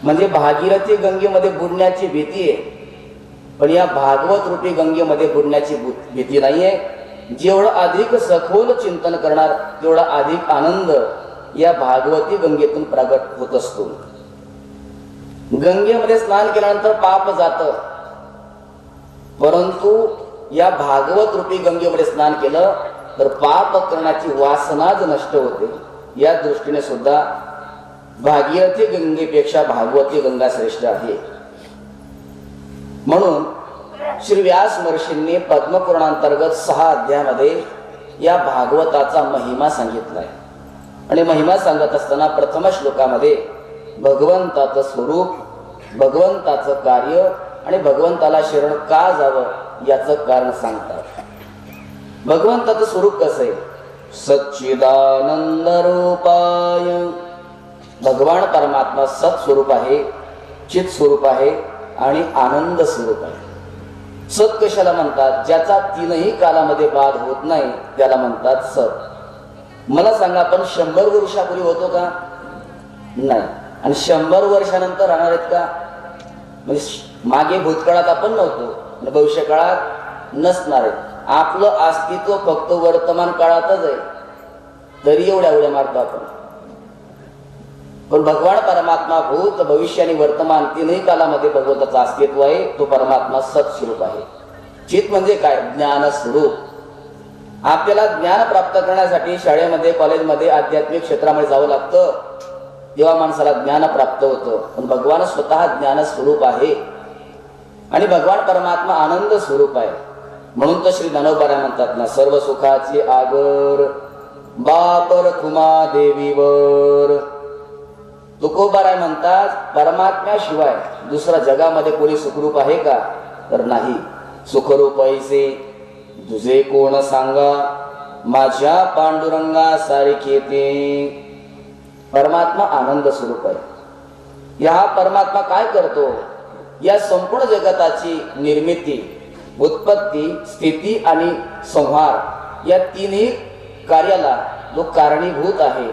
म्हणजे भागीरथी गंगेमध्ये बुडण्याची भीती आहे, पण या भागवत रूपी गंगेमध्ये बुडण्याची भीती नाहीये. जेवढं अधिक सखोल चिंतन करणार तेवढा अधिक आनंद या भागवती गंगेतून प्रगट होत असतो. गंगेमध्ये स्नान केल्यानंतर पाप जातं, परंतु या भागवत रूपी गंगेमध्ये स्नान केलं तर पाप करण्याची वासनाच नष्ट होते. या दृष्टीने सुद्धा भागीरथी गंगेपेक्षा भागवती गंगा श्रेष्ठ आहे. म्हणून श्री व्यास महर्षींनी पद्मपुराणांतर्गत 6 अध्यायामध्ये या भागवताचा महिमा सांगितलाय. आणि महिमा सांगत असताना प्रथम श्लोकामध्ये भगवंताचं स्वरूप, भगवंताचं कार्य आणि भगवंताला शरण का जावं याचं कारण सांगतात. भगवंताचं स्वरूप कसं आहे? सच्चिदानंद रूपाय. भगवान परमात्मा सत स्वरूप आहे, चित स्वरूप आहे आणि आनंद स्वरूप आहे. सत कशाला म्हणतात? ज्याचा 3ही कालामध्ये बाध होत नाही त्याला म्हणतात सत. मला सांगा, आपण 100 वर्षापूर्वी होतो का? नाही. आणि 100 वर्षानंतर राहणार आहेत का? म्हणजे मागे भूतकाळात आपण नव्हतो, भविष्य काळात नसणार आहे. आपलं अस्तित्व फक्त वर्तमान काळातच आहे, तरी एवढ्या उड्या मारतो आपण. पण भगवान परमात्मा भूत, भविष्य आणि वर्तमान 3ही कालामध्ये भगवंताचं अस्तित्व आहे. तो परमात्मा सत्स्वरूप आहे. चित म्हणजे काय? ज्ञान स्वरूप. आपल्याला ज्ञान प्राप्त करण्यासाठी शाळेमध्ये, कॉलेजमध्ये, आध्यात्मिक क्षेत्रामध्ये जावं लागतं, तेव्हा माणसाला ज्ञान प्राप्त होतं. पण भगवान स्वतः ज्ञान स्वरूप आहे आणि भगवान परमात्मा आनंद स्वरूप आहे. म्हणून तर श्री ज्ञानोबा म्हणतात ना, सर्व सुखाचे आगर बापर खुमा देवीवर. तुकोबाराय म्हणतात, परमात्म्याशिवाय दुसऱ्या जगामध्ये कोणी सुखरूप आहे का? तर नाही. सुखरूप ऐसे तुझे कोण सांगा, माझ्या पांडुरंगा सारखे ते. परमात्मा आनंद स्वरूप आहे. या परमात्मा काय करतो? या संपूर्ण जगताची निर्मिती, उत्पत्ती, स्थिती आणि संहार या 3ही कार्याला जो कारणीभूत आहे,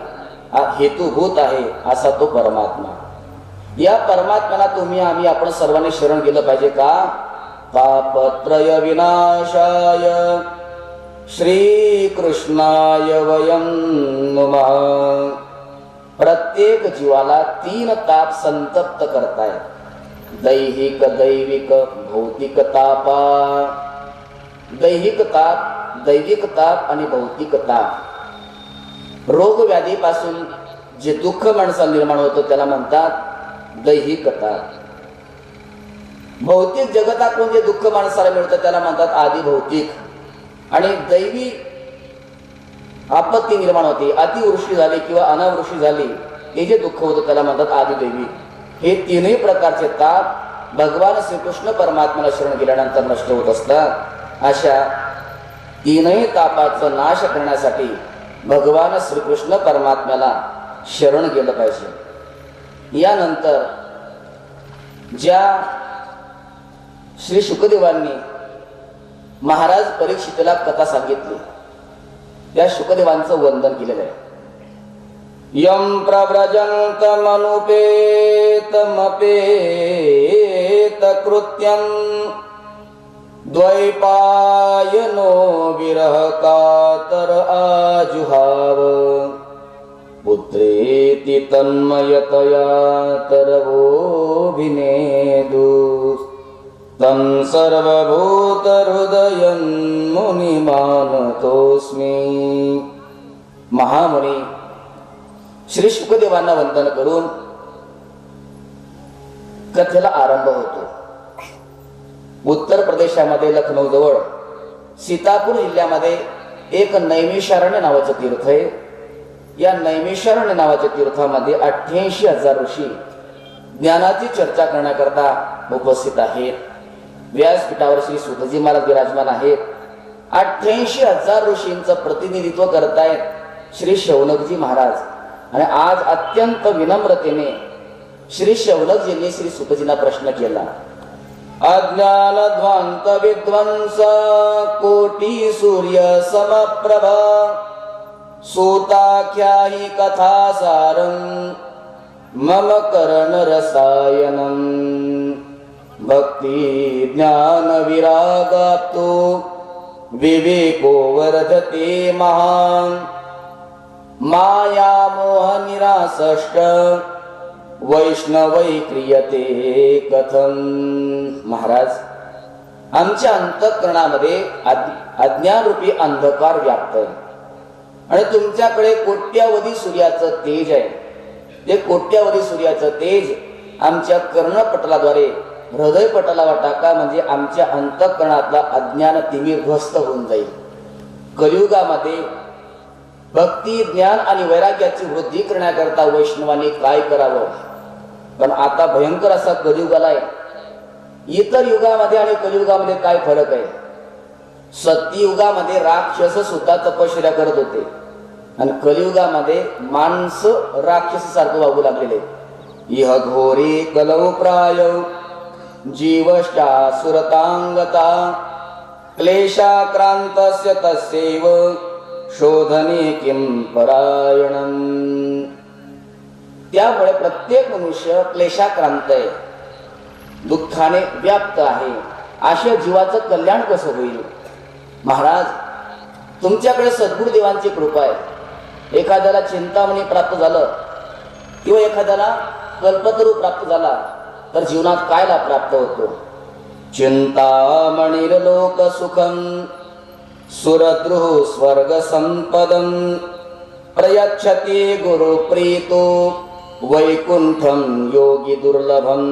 हेतुभूत आहे, असा तो परमात्मा. या परमात्म्याला आम्ही आपण सर्वांनी शरण गेलं पाहिजे का? तापत्रय विनाशाय श्री कृष्णाय वयं नमः. प्रत्येक जीवाला 3 ताप संतप्त करतायत. दैहिक, दैविक, भौतिक तापा. दैहिक ताप, दैविक ताप आणि भौतिक ताप. रोग व्याधीपासून जे दुःख माणसाला निर्माण होतं त्याला म्हणतात दैहिक ताप. भौतिक जगतातून जे दुःख माणसाला मिळतं त्याला म्हणतात आदी भौतिक. आणि दैवी आपत्ती निर्माण होते, अतिवृष्टी झाली किंवा अनावृष्टी झाली, हे जे दुःख होतं त्याला म्हणतात आदी दैवी. हे 3ही प्रकारचे ताप भगवान श्रीकृष्ण परमात्म्याला शरण गेल्यानंतर नष्ट होत असतात. अशा 3ही तापाचा नाश करण्यासाठी भगवान श्रीकृष्ण परमात्म्याला शरण गेलं पाहिजे. यानंतर ज्या श्री शुकदेवांनी महाराज परीक्षितला कथा सांगितली, त्या शुकदेवांचं वंदन केलेलं आहे. यम प्रव्रजंत मनुपेत मपेत कृत्यं द्वैपायनो विरह कातर आजुहाव. पुत्रेति तन्मयतया तरवोभिनेदु तं सर्वभूत हृदयं मुनिमानतोस्मि. महामुनी श्री शुकदेवांना वंदन करून कथेला आरंभ होतो. उत्तर प्रदेशामध्ये लखनौ जवळ सीतापूर जिल्ह्यामध्ये एक नैमिषारण्य नावाचं तीर्थ आहे. या नैमिषारण्य नावाच्या तीर्थामध्ये 88,000 ऋषी ज्ञानाची चर्चा करण्याकरता उपस्थित आहेत. व्यासपीठावर श्री सुतजी महाराज विराजमान आहेत. 88,000 ऋषींचं प्रतिनिधित्व करतायत श्री शौनकजी महाराज. आणि आज अत्यंत विनम्रतेने श्री शौनकजींनी श्री सुतजींना प्रश्न केला. अज्ञान ध्वांत विध्वंस कोटी सूर्य समप्रभा सूताख्या ही कथा सारं मम कर्ण रसायनम भक्ति ज्ञान विरागातो विवेको वर्धते महान माया मोह निरासष्ट वैष्णवै क्रियते कथम. महाराज, आमच्या अंतःकरणामध्ये अज्ञानरूपी अंधकार व्याप्त आहे आणि तुमच्याकडे कोट्यावधी सूर्याचं तेज आहे. ते कोट्यावधी सूर्याचं तेज आमच्या कर्णपटलाद्वारे हृदयपटलावर टाका, म्हणजे आमच्या अंतःकरणातला अज्ञान तिमिर ध्वस्त होऊन जाईल. कलियुगामध्ये भक्ती ज्ञान आणि वैराग्याची वृद्धी करण्याकरता वैष्णवांनी काय करावं? पण आता भयंकर असा कलियुग आलाय. इतर युगामध्ये आणि कलियुगामध्ये काय फरक आहे? सत्ययुगामध्ये राक्षस सुद्धा तपश्चर्या करत होते आणि कलियुगामध्ये माणसं राक्षस सारखं वागू लागलेले. इह घोरी कलौ प्राय जीवष्टा सुरतांगता क्लेशाक्रांतस्य तस्यैव शोधने किं परायणम. त्यामुळे प्रत्येक मनुष्य क्लेशाक्रांत आहे, दुःखाने व्याप्त आहे. अशा जीवाचं कल्याण कसं होईल? महाराज, तुमच्याकडे सद्गुरुदेवांची कृपा आहे. एखाद्याला चिंतामणी प्राप्त झालं किंवा एखाद्याला कल्पतरू प्राप्त झाला तर जीवनात काय लाभ प्राप्त होतो? चिंतामणिर्लोक सुखम सुरद्रुः स्वर्ग संपदम प्रयच्छति गुरु प्रीतो वैकुंठम योगी दुर्लभम.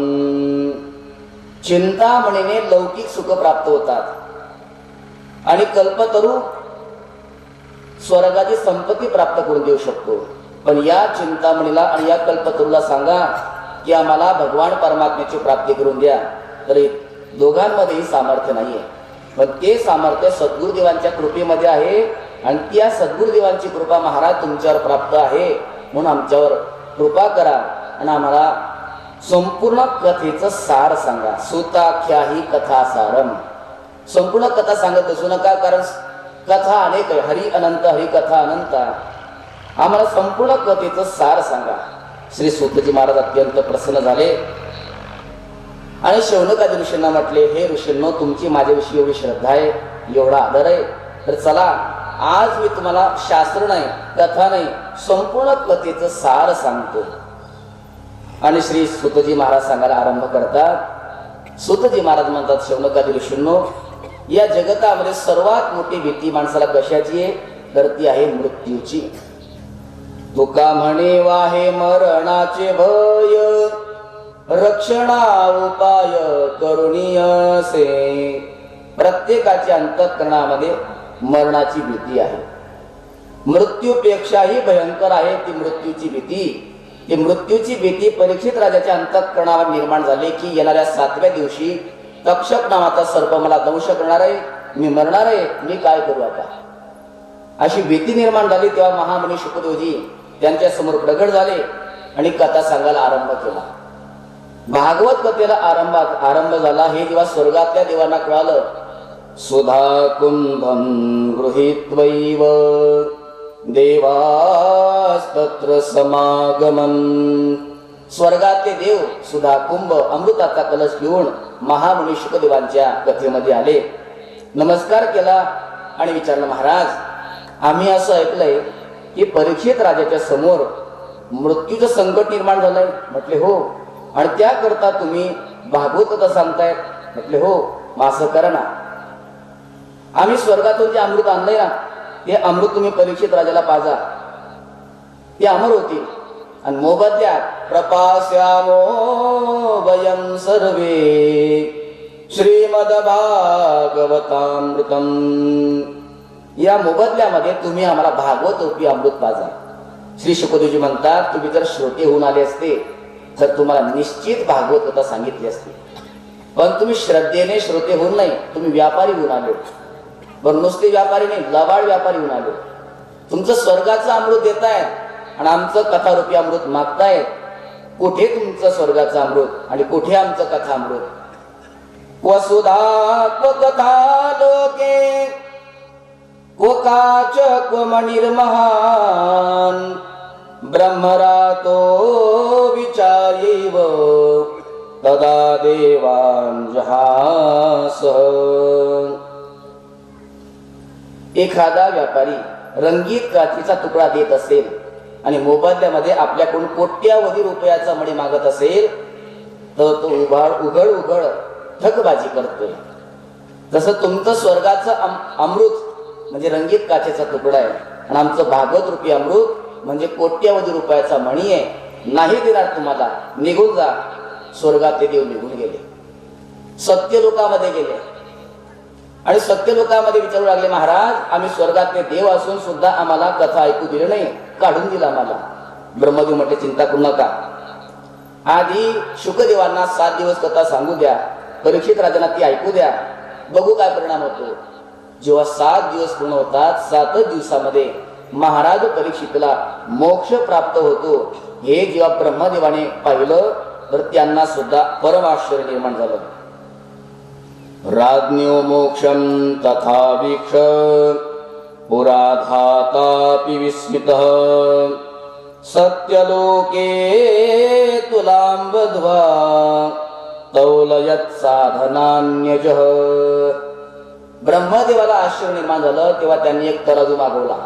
चिंतामणीने लौकिक सुख प्राप्त होतात आणि कल्पतरू स्वर्गाची संपत्ती प्राप्त करून देऊ शकतो. पण या चिंतामणीला आणि या कल्पतरूला सांगा की आम्हाला भगवान परमात्म्याची प्राप्ती करून द्या, तरी दोघांमध्येही सामर्थ्य नाहीये. पण ते सामर्थ्य सद्गुरुदेवांच्या कृपेमध्ये आहे आणि त्या सद्गुरुदेवांची कृपा महाराज तुमच्यावर प्राप्त आहे. म्हणून आमच्यावर कृपा करा आणि आम्हाला संपूर्ण कथेचं सार सांगा. सुताख्या ही कथा सारम. संपूर्ण कथा सांगत असू नका, कारण कथा अनेक आहे. हरी अनंत, हरी कथा अनंत. आम्हाला संपूर्ण कथेचं सार सांगा. श्री सूतजी महाराज अत्यंत प्रसन्न झाले आणि शौनकादी ऋषींना म्हटले, हे ऋषींनो, तुमची माझ्याविषयी एवढी श्रद्धा आहे, एवढा आदर आहे, तर चला आज मी तुम्हाला शास्त्र नाही, कथा नाही, संपूर्ण कथेचं सार सांगतो. आणि श्री सूतजी महाराज सांगायला आरंभ करतात. सूतजी महाराज म्हणतात, शौनकादी ऋषींनो, या जगतामध्ये सर्वात मोठी भीती माणसाला कशाची आहे? तर ती आहे मृत्यूची. तुका म्हणे वाहे मरणाचे भय, रक्षणा उपाय करुणीयसे. प्रत्येकाच्या अंतःकरणामध्ये मरणाची भीती आहे. मृत्यूपेक्षाही भयंकर आहे ती मृत्यूची भीती. ती मृत्यूची भीती परीक्षित राजाच्या अंतःकरणावर निर्माण झाली की येणाऱ्या 7व्या दिवशी तक्षक नावाचा सर्प मला दंश करणार आहे, मी मरणार आहे, मी काय करू आता? अशी भीती निर्माण झाली. तेव्हा महामुनी शुकदेवजी त्यांच्या समोर प्रगट झाले आणि कथा सांगायला आरंभ केला. भागवत कथेला आरंभ झाला. हे जेव्हा स्वर्गातल्या देवांना कळालं, सुधा कुंभम गृहीत्वैव देवास्तत्र समागमन. स्वर्गातले देव सुधा कुंभ अमृताचा कलश घेऊन महामुनी शुकदेवांच्या कथेमध्ये आले. नमस्कार केला आणि विचारलं, महाराज, आम्ही असं ऐकलंय की परीक्षित राजाच्या समोर मृत्यूचं संकट निर्माण झालंय. म्हटले हो. आणि त्याकरता तुम्ही भागवत कथा सांगतायत? म्हटले हो. मग असं करा ना, आम्ही स्वर्गातून जे अमृत आणलंय ना, ते अमृत तुम्ही परीक्षित राजाला पाजा, ते अमर होतील. आणि मोबदल्यात प्रपास्यामो वयं सर्वे श्रीमद्भागवतामृतम. या मोबदल्यामध्ये तुम्ही आम्हाला भागवत रूपी अमृत पाजा. श्री शुकदेवजी म्हणतात, तुम्ही जर श्रोते होऊन आले असते तर तुम्हाला निश्चित भागवत कथा सांगितली असते. पण तुम्ही श्रद्धेने श्रोते होऊन नाही, तुम्ही व्यापारी होऊन आले. पण नुसते व्यापारी नाही, लबाड व्यापारी होऊन आले. तुमचं स्वर्गाचं अमृत देतायत आणि आमचं कथारूपी अमृत मागतायत. कुठे तुमचं स्वर्गाचं अमृत आणि कुठे आमचं कथा अमृत? वसुधा कथा लोके क्व काच क्व मणिर्महान ब्रह्मरातो विचार्यैव तदा देवांजहास. एखादा व्यापारी रंगीत काचीचा तुकडा देत असेल आणि मोबदल्यामध्ये आपल्याकडून कोट्यावधी रुपयाचा मणी मागत असेल तर तो उघड ठगबाजी करतोय. जसं तुमचं स्वर्गाचं अमृत म्हणजे रंगीत काचेचा तुकडा आहे आणि आमचं भागवत रूपी अमृत म्हणजे कोट्यावधी रुपयाचा मणी आहे, नाही देणार तुम्हाला, निघून जा. स्वर्गातले देव निघून गेले, सत्य लोकामध्ये गेले आणि सत्य लोकामध्ये विचारू लागले, महाराज आम्ही स्वर्गातले देव असून सुद्धा आम्हाला कथा ऐकू दिली नाही, काढून दिला आम्हाला. ब्रह्मदेव म्हटले, चिंता करू नका, आधी शुकदेवांना 7 दिवस कथा सांगू द्या, परीक्षित राजांना ती ऐकू द्या, बघू काय परिणाम होतो. जेव्हा 7 दिवस पूर्ण होतात, 7 दिवसामध्ये महाराज परीक्षितला मोक्ष प्राप्त होतो. हे जेव्हा ब्रह्मदेवाने पाहिलं तर त्यांना सुद्धा परम आश्चर्य निर्माण झालं. राज्ञो मोक्षं तथा वीक्ष पुराधातापि विस्मितः सत्यलोके तुलांबध्वा तौलयत् साधनान्यजः. ब्रह्मदेवाला आश्चर्य निर्माण झालं तेव्हा त्यांनी एक तराजू मागवला.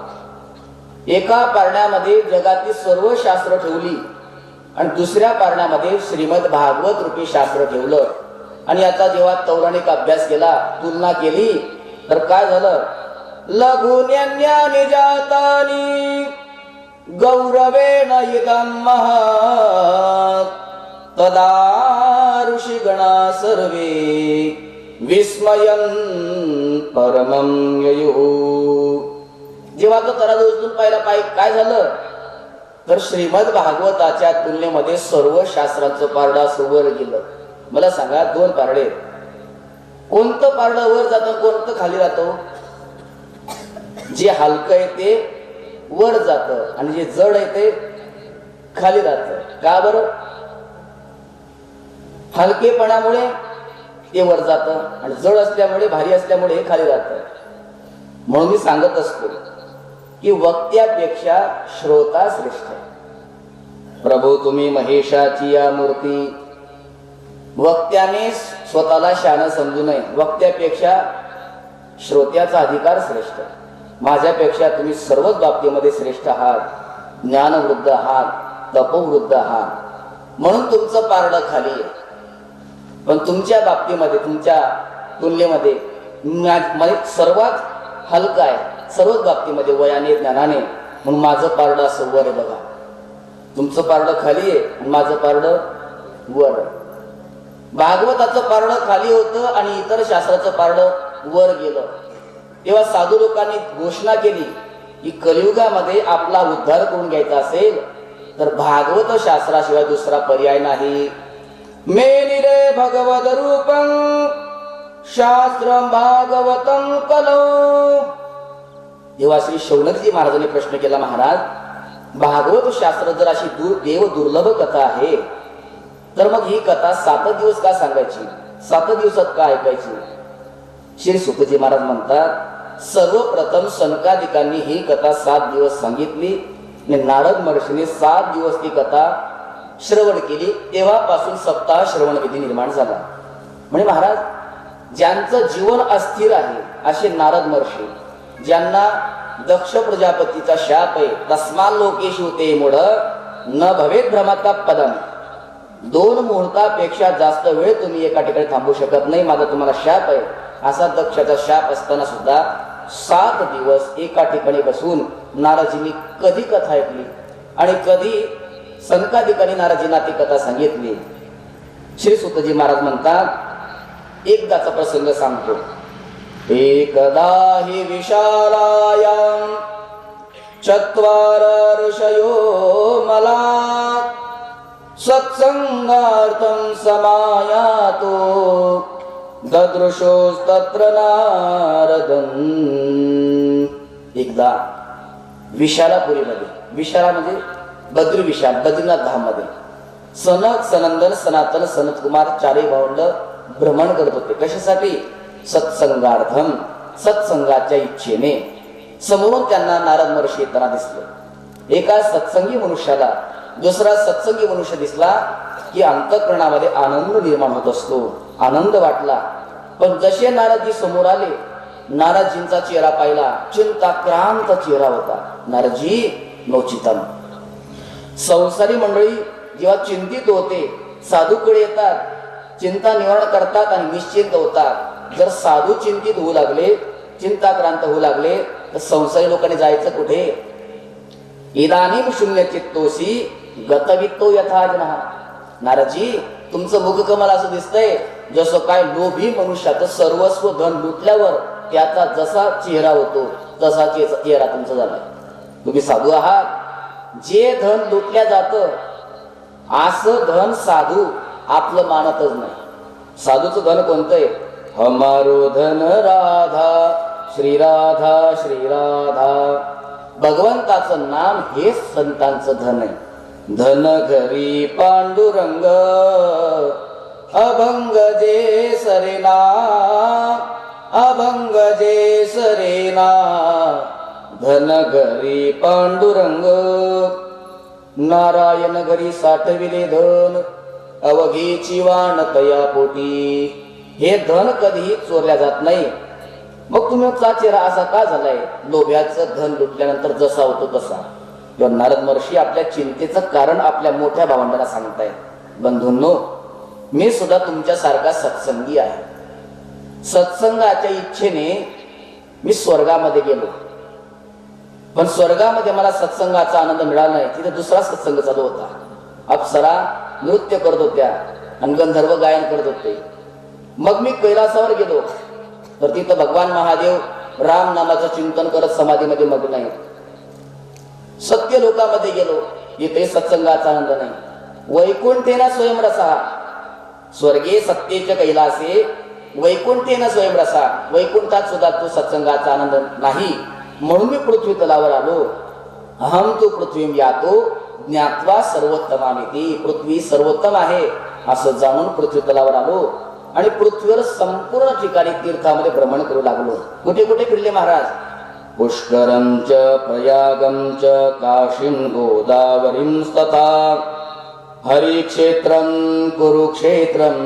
एका पारण्यामध्ये जगातील सर्व शास्त्र ठेवली आणि दुसऱ्या पारण्यामध्ये श्रीमद भागवत रूपी शास्त्र ठेवलं. आणि याचा जेव्हा तौराणिक अभ्यास केला, तुलना केली तर काय झालं, लघुन्यन्यानि जातानि गौरवेण इदं महत् तदा ऋषिगणा सर्वे विस्मयन् परमं ययुः. जेव्हा तो तराजू उचलून पाहिला, काय झालं तर श्रीमद भागवताच्या तुलनेमध्ये सर्व शास्त्रांचं पारडं असं वर गेलं. मला सांगा, 2 पारडे, कोणतं पारडं वर जातं, कोणतं खाली राहतं? जे हलकं आहे ते वर जातं आणि जे जड आहे ते खाली राहतं. का बरं? हलकेपणामुळे ते वर जातं आणि जड असल्यामुळे, भारी असल्यामुळे हे खाली राहतं. म्हणून मी सांगत असतो की वक्त्यापेक्षा श्रोता श्रेष्ठ आहे. प्रभू तुम्ही महेशाची या मूर्ती. वक्त्याने स्वतःला शहाणं समजू नये, वक्त्यापेक्षा श्रोत्याचा अधिकार श्रेष्ठ. माझ्यापेक्षा तुम्ही सर्वच बाबतीमध्ये श्रेष्ठ आहात, ज्ञानवृद्ध आहात, तपोवृद्ध आहात, म्हणून तुमचं पारडं खाली आहे. पण तुमच्या बाबतीमध्ये, तुमच्या तुलनेमध्ये सर्वात हलका आहे, सर्वच बाबतीमध्ये वयाने, ज्ञानाने, म्हणून माझं पारडं असं वर बघा. तुमचं पारडं खाली आहे आणि माझं पारडं वर. भागवताचं पारडं खाली होतं आणि इतर शास्त्राचं पारडं वर गेलं. तेव्हा साधू लोकांनी घोषणा केली की कलियुगामध्ये आपला उद्धार करून घ्यायचा असेल तर भागवत शास्त्राशिवाय दुसरा पर्याय नाही. मेनिरे भगवद रूपं शास्त्रं भागवतं कलो. जेव्हा श्री शौनकजी महाराजांनी प्रश्न केला, महाराज भागवत शास्त्र जर अशी देव दुर्लभ कथा आहे तर मग ही कथा 7 दिवस का सांगायची, 7 दिवसात का ऐकायची? श्री सुखजी महाराज म्हणतात, सर्वप्रथम सनकादिकांनी ही कथा 7 दिवस सांगितली आणि नारद महर्षीने 7 दिवस ती कथा श्रवण केली. तेव्हापासून सप्ताह श्रवण विधी निर्माण झाला. म्हणजे महाराज, ज्यांचं जीवन अस्थिर आहे असे नारद महर्षी, ज्यांना दक्ष प्रजापतीचा शाप आहे, तस्मा लोकेषु ते मूढ न भवेत भ्रमता पदम. 2 मुहूर्तापेक्षा जास्त वेळ तुम्ही एका ठिकाणी थांबू शकत नाही, माझा तुम्हाला शाप आहे, असा दक्षाचा शाप असताना सुद्धा 7 दिवस एका ठिकाणी बसून नारदजींनी कधी कथा ऐकली आणि कधी सनकादिकांनी नारदजींना ती कथा सांगितली. श्री सुतजी महाराज म्हणतात, एकदाचा प्रसंग सांगतो. एकदा हि विशालायां 4 ऋषयो मला सत्संगार्थं समायातो ददृशोस्तत्र नारदं. एकदा विशालापुरीमध्ये, विशाला म्हणजे बद्री विशाल, बद्रीनाथ धाम मध्ये सनक, सनंदन, सनातन, सनत कुमार 4 भावंड भ्रमण करत होते. कशासाठी? सत्संगार्थम, सत्संगाच्या इच्छेने. समोरून त्यांना नारद महर्षी येताना दिसले. एका सत्संगी मनुष्याला दुसरा सत्संगी मनुष्य दिसला की अंतःकरणामध्ये आनंद निर्माण होत असतो, आनंद वाटला. पण जसे नारदजी समोर आले, नारदजींचा चेहरा पाहिला, चिंताक्रांत चेहरा होता. नारदजी नवचितम. संसारी मंडळी जेव्हा चिंतित होते साधूकडे येतात, चिंता निवारण करतात आणि निश्चिंत होतात. जर साधू चिंतित होऊ लागले, चिंताक्रांत होऊ लागले, तर संसारी लोकांनी जायचं कुठे? इदानीम शून्य चित्तोसी गतवित्तो यथा जनः. नारदजी, तुमचं मुखकमल असं दिसतंय जसं काय लोभी मनुष्याचं सर्वस्व धन लुटल्यावर त्याचा जसा चेहरा होतो तसा चेहरा तुमचा झालाय. तुम्ही साधू आहात. जे धन लुटल्या जातं असं धन साधू आपलं मानतच नाही. साधूचं धन कोणतं आहे? हमारो धन राधा श्रीराधा श्रीराधा. भगवंताचं नाम हे संतांचं धन आहे. धन घरी पांडुरंग अभंग जे सरेना, अभंग जे सरेना. धन घरी पांडुरंग. नारायण घरी साठविले धन अवघीची वाण तया पोटी. हे धन कधीही चोरल्या जात नाही. मग तुमचा चेहरा असा का झालाय? लोभ्याचं धन लुटल्यानंतर जसा होतो तसा. नारद महर्षी आपल्या चिंतेचं कारण आपल्या मोठ्या भावंडांना सांगतायत. बंधूंनो, मी सुद्धा तुमच्यासारखा सत्संगी आहे. सत्संगाच्या इच्छेने मी स्वर्गामध्ये गेलो, पण स्वर्गामध्ये मला सत्संगाचा आनंद मिळाला नाही. तिथे दुसरा सत्संग चालू होता. अप्सरा नृत्य करत होत्या आणि गंधर्व गायन करत होते. मग मी कैलासावर गेलो तर तिथं भगवान महादेव राम नामाचं चिंतन करत समाधीमध्ये मग्न आहेत. सत्य लोकामध्ये गेलो, इथे सत्संगाचा आनंद नाही. वैकुंठेना स्वयंरसा. स्वर्गे सत्तेच्या कैलासे वैकुंठेना स्वयंरसा. वैकुंठात सुद्धा तो सत्संगाचा आनंद नाही. म्हणून मी पृथ्वी तलावर आलो. अहम तू पृथ्वीम यातो ज्ञात्वा सर्वोत्तमामिती. पृथ्वी सर्वोत्तम आहे असं जाणून पृथ्वी तलावर आलो आणि पृथ्वीवर संपूर्ण ठिकाणी तीर्थामध्ये भ्रमण करू लागलो. कुठे कुठे फिरले महाराज? पुष्करं च प्रयागं च काशीं गोदावरीं तथा हरिक्षेत्रं कुरुक्षेत्रं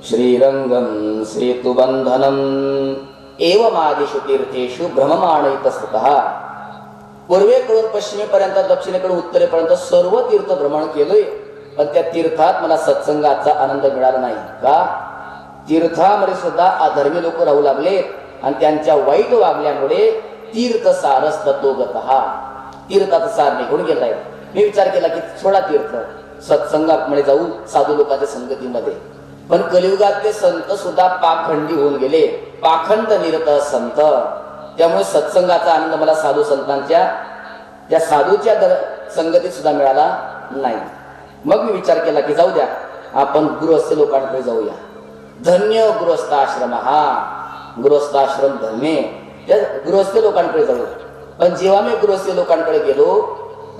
श्रीरंगं सेतुबंधनम् एवमादिषु तीर्थेषु भ्रममाणैतस्ततः. पूर्वेकडून पश्चिमेपर्यंत, दक्षिणेकडून उत्तरेपर्यंत सर्व तीर्थ भ्रमण केले, पण त्या तीर्थात मला सत्संगाचा आनंद मिळाला नाही. का? तीर्थामध्ये सुद्धा अधर्मी लोक राहू लागले आणि त्यांच्या वाईट वागल्यामुळे तीर्थसारस तत्वगतः. तीर्थाचा सार निघून गेलाय. मी विचार केला की थोडा तीर्थ सत्संगामध्ये जाऊ, साधू लोकांच्या संगतीमध्ये. पण कलियुगातले संत सुद्धा पाखंडी होऊन गेले, पाखंड निरत संत. त्यामुळे सत्संगाचा आनंद मला साधू संतांच्या त्या साधूच्या संगतीत सुद्धा मिळाला नाही. मग मी विचार केला की जाऊ द्या, आपण गृहस्थ लोकांकडे जाऊया. धन्य गृहस्थाश्रम. हा गृहस्थाश्रम धन्य. त्या गृहस्थ लोकांकडे जाऊ. पण जेव्हा मी गृहस्थ लोकांकडे गेलो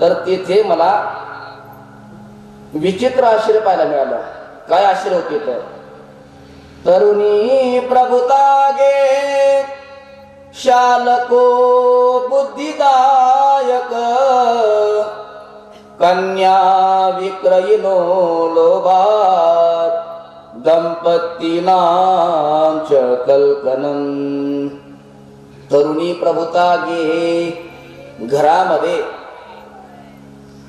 तर तिथे मला विचित्र आश्चर्य पाहायला मिळालं. काय आश्चर्य होते तर, तरुणी प्रभुतागे शालको बुद्धिदायक कन्या विक्रयिनो लोभात दंपतीनां च कल्कनं. तरुणी प्रभुता गे. घरामध्ये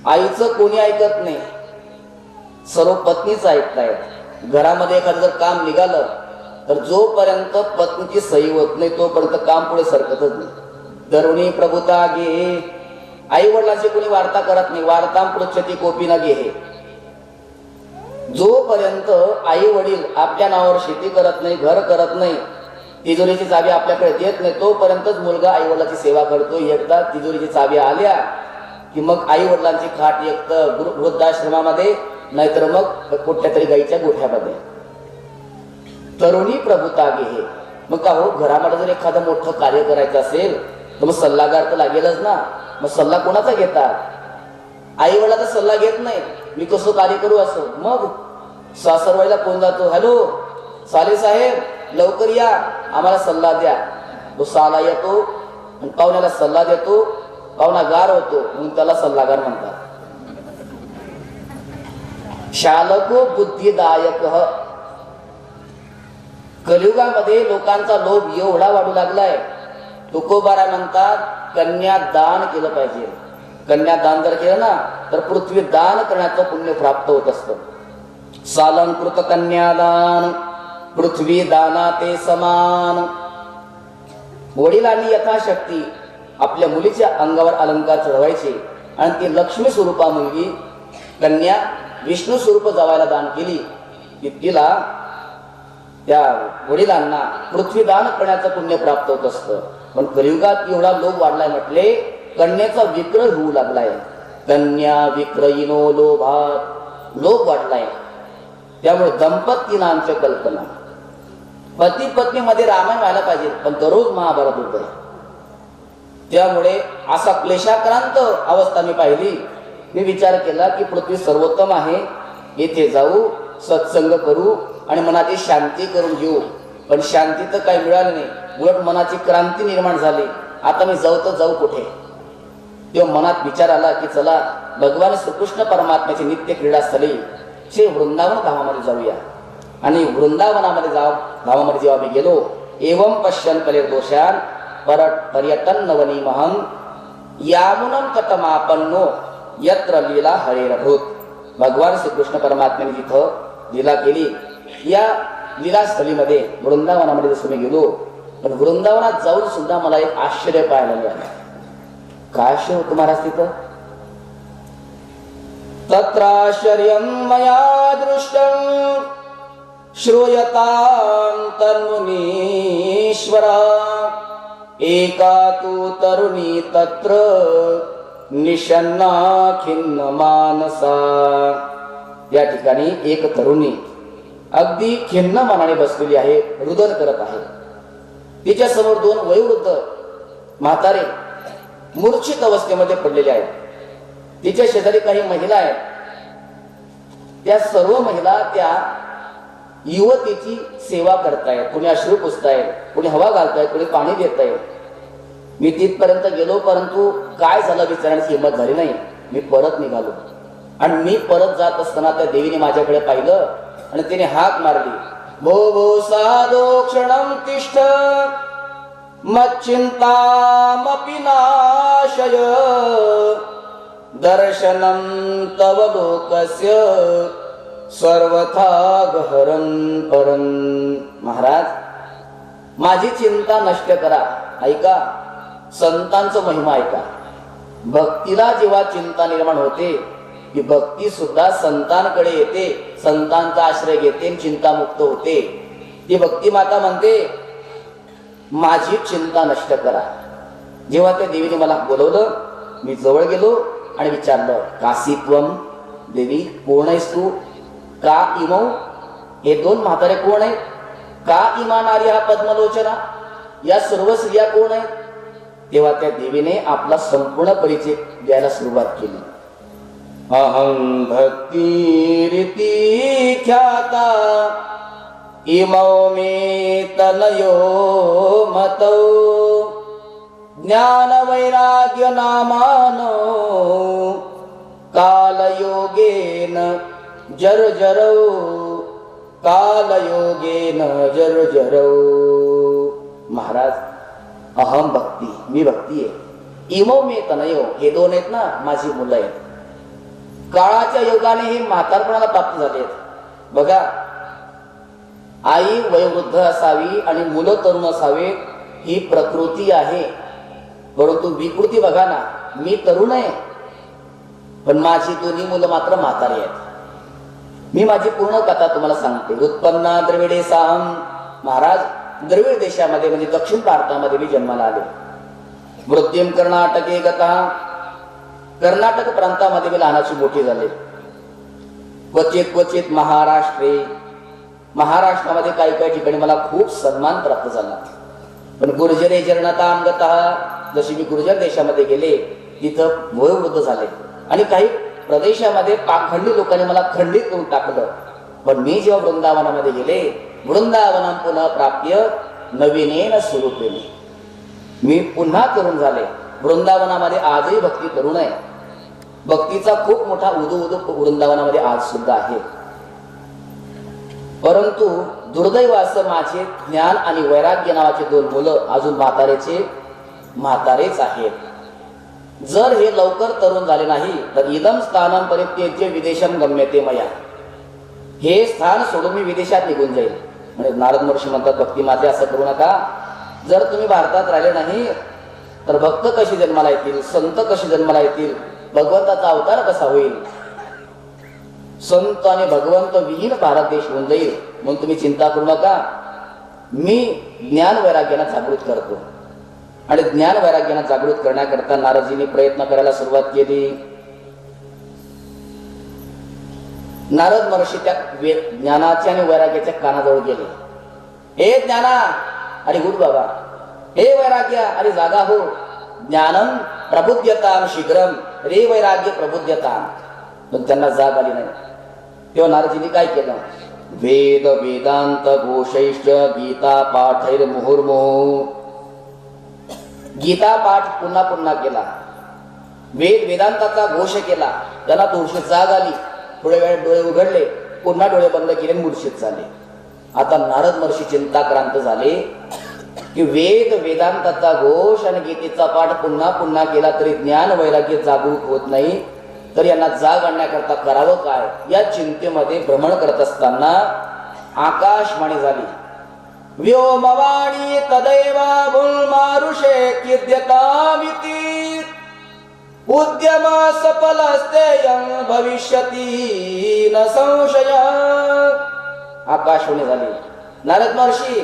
आईचं कोणी ऐकत नाही, सर्व पत्नीच ऐकतायत. घरामध्ये एखादं जर काम निघालं तर जोपर्यंत पत्नीची सही होत नाही तोपर्यंत काम पुढे सरकतच नाही. तरुणी प्रभुता गे. आई वडिलांची कोणी वार्ता करत नाही. वार्ता पृच्छती कोपी न गे. जोपर्यंत आई वडील आपल्या नावावर शेती करत नाही, घर करत नाही, तिजोरीची चावी आपल्याकडे देत नाही, तोपर्यंतच मुलगा आई वडिलांची सेवा करतो. एकदा तिजोरीची चावी आल्या की मग आई वडिलांची खाट एक तर वृद्धाश्रमामध्ये, नाहीतर मग कुठल्या तरी गाईच्या गोठ्यामध्ये. तरुणी प्रभुता गे. मग का हो, घरामध्ये जर एखादं मोठं कार्य करायचं असेल तर मग सल्लागार तर लागेलच ना. मग सल्ला कोणाचा घेतात? आई वडिलाचा सल्ला घेत नाही. मी कसं कार्य करू असं. मग सासरवाडीला फोन जातो, हॅलो साले साहेब लवकर या, आम्हाला सल्ला द्या. तो साला येतो आणि पाहुण्याला सल्ला देतो. पाहुणा गार होतो म्हणून त्याला सल्लागार म्हणतात. शालको बुद्धिदायक. कलियुगामध्ये लोकांचा लोभ एवढा वाढू लागलाय. तुकोबाराय म्हणतात कन्यादान केलं पाहिजे. कन्यादान जर केलं ना तर पृथ्वी दान करण्याचं पुण्य प्राप्त होत असतं. सालंकृत कन्यादान पृथ्वी दाना ते समान. वडिलांनी यथाशक्ती आपल्या मुलीच्या अंगावर अलंकार चढवायचे आणि ती लक्ष्मी स्वरूपा मुलगी कन्या विष्णू स्वरूप जावायला दान केली की तिला त्या वडिलांना पृथ्वी दान करण्याचं पुण्य प्राप्त होत असतं. पण कलियुगात एवढा लोभ वाढलाय म्हटले कन्याचा विक्रय होऊ लागलाय. कन्या विक्रयिनो लोभात. लोभ वाढलाय. त्यामुळे दंपती नामच्या कल्पना. पती पत्नी मध्ये रामायण व्हायला पाहिजे पण दररोज महाभारत होत आहे. त्यामुळे असा क्लेशाक्रांत अवस्था मी पाहिली. मी विचार केला की पृथ्वी सर्वोत्तम आहे, येथे जाऊ सत्संग करू आणि मनाची शांती करून घेऊ. पण शांती तर काही मिळाली नाही, उलट मनाची क्रांती निर्माण झाली. आता मी जाऊ तर जाऊ कुठे? तेव्हा मनात विचार आला की चला भगवान श्रीकृष्ण परमात्म्याची नित्य क्रीडास्थळी श्री वृंदावन धामामध्ये जाऊया. आणि वृंदावनामध्ये धामामध्ये जेव्हा मी गेलो एवं पश्यन कलिर्दोषान पर्यटन नवनी महं यामुनम कथमापन्नो यत्र लीला हरेरभूत. भगवान श्रीकृष्ण परमात्म्याने जिथं लीला केली या लीलास्थळीमध्ये वृंदावनामध्ये जसं मी गेलो, पण वृंदावनात जाऊन सुद्धा मला एक आश्चर्य पाहायला मिळालं. काय आश्चर्य होतं महाराज तिथं? तत्राश्चर्यं मया दृष्टं श्रूयतां तन्मुनीश्वरा. एका तु तरुणी तत्र निषन्ना खिन्न मानसा. या ठिकाणी एक तरुणी अगदी खिन्न मनाने बसलेली आहे, रुदन करत आहे. तिच्या समोर दोन वयोवृद्ध म्हातारे मूर्छित अवस्थेमध्ये पडलेले आहेत. तिच्या शेजारी काही महिला आहेत. त्या सर्व महिला त्या युवतीची सेवा करतायत. कोणी अश्रू पुसतायत, कोणी हवा घालतायत, कोणी पाणी देतायत. मी तिथपर्यंत गेलो परंतु काय झालं विचारण्याची हिंमत झाली नाही. मी परत निघालो आणि मी परत जात असताना त्या देवीने माझ्याकडे पाहिलं आणि तिने हाक मारली. भो भो साधो क्षणं तिष्ठ मच्चिंतामपि नाशय दर्शनं तव लोकस्य सर्वथा गहरं परं. महाराज माझी चिंता नष्ट करा. ऐका संतांचा महिमा ऐका. भक्तीला जेव्हा चिंता निर्माण होते की भक्ती सुद्धा संतांकडे येते, संतांचा आश्रय घेते, चिंतामुक्त होते. ती भक्ती माता म्हणते माझी चिंता नष्ट करा. जेव्हा त्या देवीने मला बोलवलं मी जवळ गेलो आणि विचारलं काशीत्वम. देवी कोण आहेस तू? का इमौ. हे दोन म्हातारे कोण आहेत? का इमा नारी हा पद्मलोचना. या सर्व स्त्रिया कोण आहेत? तेव्हा त्या देवीने आपला संपूर्ण परिचय द्यायला सुरुवात केली. अहं भक्ती रीती ख्याता इमौ मे तनयो मतौ ज्ञान वैराग्य नामानो कालयोगेन जर्जरौ कालयोगेन जर्जरौ. महाराज अहम भक्ती मी भक्ती आहे. इमो मे तनयो हे दोन आहेत ना माझी मुलं आहेत. काळाच्या योगाने हे म्हातारपणाला प्राप्त झाले आहेत. बघा आई वयोवृद्ध असावी आणि मुलं तरुण असावे ही प्रकृती आहे. परंतु विकृती बघा ना, मी तरुण आहे पण माझी दोन्ही मुलं मात्र म्हातारी आहेत. मी माझी पूर्ण कथा तुम्हाला सांगते. उत्पन्ना द्रविडे साहम. महाराज द्रविड देशामध्ये म्हणजे दक्षिण भारतामध्ये मी जन्माला आले. मृत्यूम कर्नाटके गता. कर्नाटक प्रांतामध्ये मी लहानाची मोठी झाले. क्वचित क्वचित महाराष्ट्रामध्ये काही काही ठिकाणी मला खूप सन्मान प्राप्त झाला. पण गुर्जरे जरणताम गतः. जशी मी गुर्जर देशामध्ये गेले तिथं वयोवृद्ध झाले आणि काही प्रदेशामध्ये पाखंडी लोकांनी मला खंडित करून टाकलं. पण मी जेव्हा वृंदावनामध्ये गेले वृंदावनं पुन्हा प्राप्य नवीनेन स्वरूपेने. मी पुन्हा तरुण झाले वृंदावनामध्ये आजही भक्ती तरुण आहे. भक्तीचा खूप मोठा उदू वृंदावनामध्ये आज सुद्धा आहे. परंतु दुर्दैव असं माझे ज्ञान आणि वैराग्य नावाचे दोन मुलं अजून म्हातारेच आहेत. जर हे लवकर तरुण झाले नाही तर इदम स्थानम परित्यज्य विदेशम गम्यते मया, हे स्थान सोडून मी विदेशात निघून जाईल. म्हणजे नारद महर्षी म्हणतात, भक्ती माते असं करू नका. जर तुम्ही भारतात राहिले नाही तर भक्त कशी जन्माला येतील, संत कशी जन्माला येतील, भगवंताचा अवतार कसा होईल. संत आणि भगवंत विहीन भारत देश होऊन जाईल. म्हणून तुम्ही चिंता करू नका, मी ज्ञान वैराग्याला जागृत करतो. आणि ज्ञान वैराग्याला जागृत करण्याकरता नारदजींनी प्रयत्न करायला सुरुवात केली. नारद महर्षी त्या ज्ञानाच्या आणि वैराग्याच्या कानाजवळ गेले. हे ज्ञाना, अरे उठ बाबा. हे वैराग्य, अरे जागा हो. ज्ञानम प्रबुद्ध्यताम शीघ्रम, रे वैराग्य प्रबुद्ध्यताम. पण त्यांना जाग आली नाही. तेव्हा नारदजींनी काय केलं? वेद वेदांत घोषैश्च गीता पाठैर मुहुर्मुहु. गीता पाठ पुन्हा पुन्हा केला, वेद वेदांताचा घोष केला. त्यांना थोडीशी जाग आली. थोडे वेळ डोळे उघडले, पुन्हा डोळे बंद केले, मूर्छित झाले. आता नारद महर्षी चिंताक्रांत झाले की वेद वेदांताचा घोष आणि गीतेचा पाठ पुन्हा पुन्हा केला तरी ज्ञान वैराग्य जागृत होत नाही, तर यांना जाग आणण्याकरता करावं काय. या चिंतेमध्ये भ्रमण करत असताना आकाशवाणी झाली. व्योमवाणी तदैव भूल्मारुषे किद्यतामिति उद्यम सफलस्तेयं भविष्यति न संशय. आकाशवाणी झाली, नारद महर्षी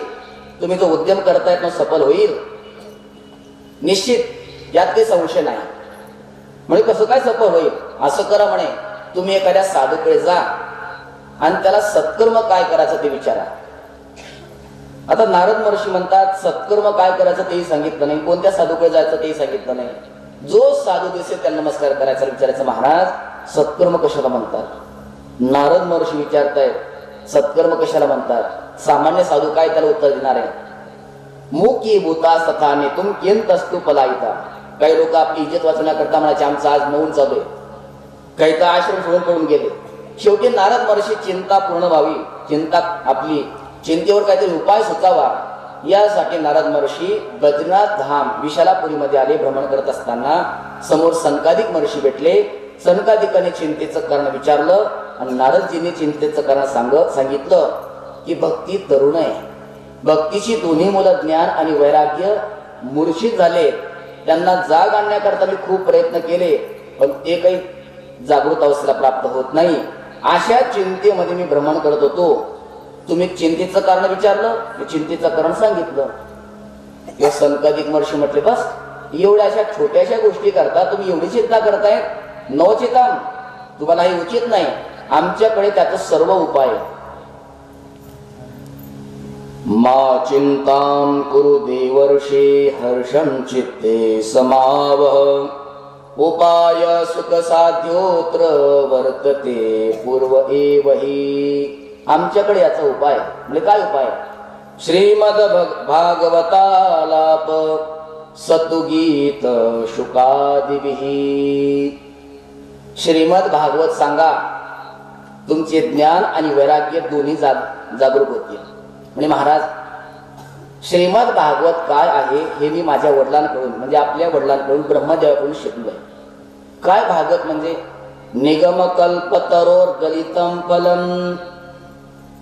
तुम्ही जो उद्यम करतायत तो सफल होईल निश्चित, यात काही संशय नाही. म्हणजे कसं काय सफल होईल? असं करा म्हणे, तुम्ही एखाद्या साधूकडे जा आणि त्याला सत्कर्म काय करायचं ते विचारा. आता नारद महर्षी म्हणतात सत्कर्म काय करायचं तेही सांगितलं नाही, कोणत्या साधूकडे जायचं तेही सांगितलं नाही. जो साधू दिसेल त्यांना नमस्कार करायचा विचारायचं. महाराज सत्कर्म कशाला म्हणतात? नारद महर्षी विचारतायत सत्कर्म कशाला म्हणतात? सामान्य साधू काय त्याला उत्तर देणार आहे? मुकी भूता सथाने तुम केंत असतो पलायता. काही लोक आपली इज्जत वाचवण्याकरता म्हणायचे आमचं आज मौन चालू आहे, काही तर आश्रम सोडून पडून गेले. शेवटी नारद महर्षी चिंता पूर्ण व्हावी, चिंता आपली चिंतेवर काहीतरी उपाय सुचावा, यासाठी नारद महर्षी बद्रीनाथ धाम विशालापुरीमध्ये आले. भ्रमण करत असताना समोर सनकादिक महर्षी भेटले. सनकादिकाने चिंतेचं कारण विचारलं आणि नारदजींनी चिंतेचं कारण सांगितलं की भक्ती तरुण आहे, भक्तीची दोन्ही मुलं ज्ञान आणि वैराग्य मूर्छित झाले. त्यांना जाग आणण्याकरता मी खूप प्रयत्न केले, पण ते काही जागृत अवस्थेला प्राप्त होत नाही. अशा चिंतेमध्ये मी भ्रमण करत होतो. तुम्ही चिंतेचं कारण विचारलं, मी चिंतेचं कारण सांगितलं. हे सनकादिक महर्षी म्हटले, बस एवढ्या अशा छोट्याशा गोष्टी करता तुम्ही एवढी चिंता करताय? नवचिताम, तुम्हाला हे उचित नाही. आमच्याकडे त्याचा सर्व उपाय. मा चिंताम कुरु देवर्षे हर्षं चित्ते समावह. उपाय सुख साध्योत्र वर्तते पूर्व एवही. आमच्याकडे याचा उपाय. म्हणजे काय उपाय? श्रीमद भागवतालाप सतुगीत शुकादिभिः. श्रीमद भागवत सांगा, तुमचे ज्ञान आणि वैराग्य दोन्ही जागरूक होतील. म्हणजे महाराज श्रीमद भागवत काय आहे हे मी माझ्या वडिलांकडून म्हणजे आपल्या वडिलांकडून ब्रह्मदेवाकडून शिकलोय. काय भागवत म्हणजे? निगम कल्पतरोर गलितम फलम.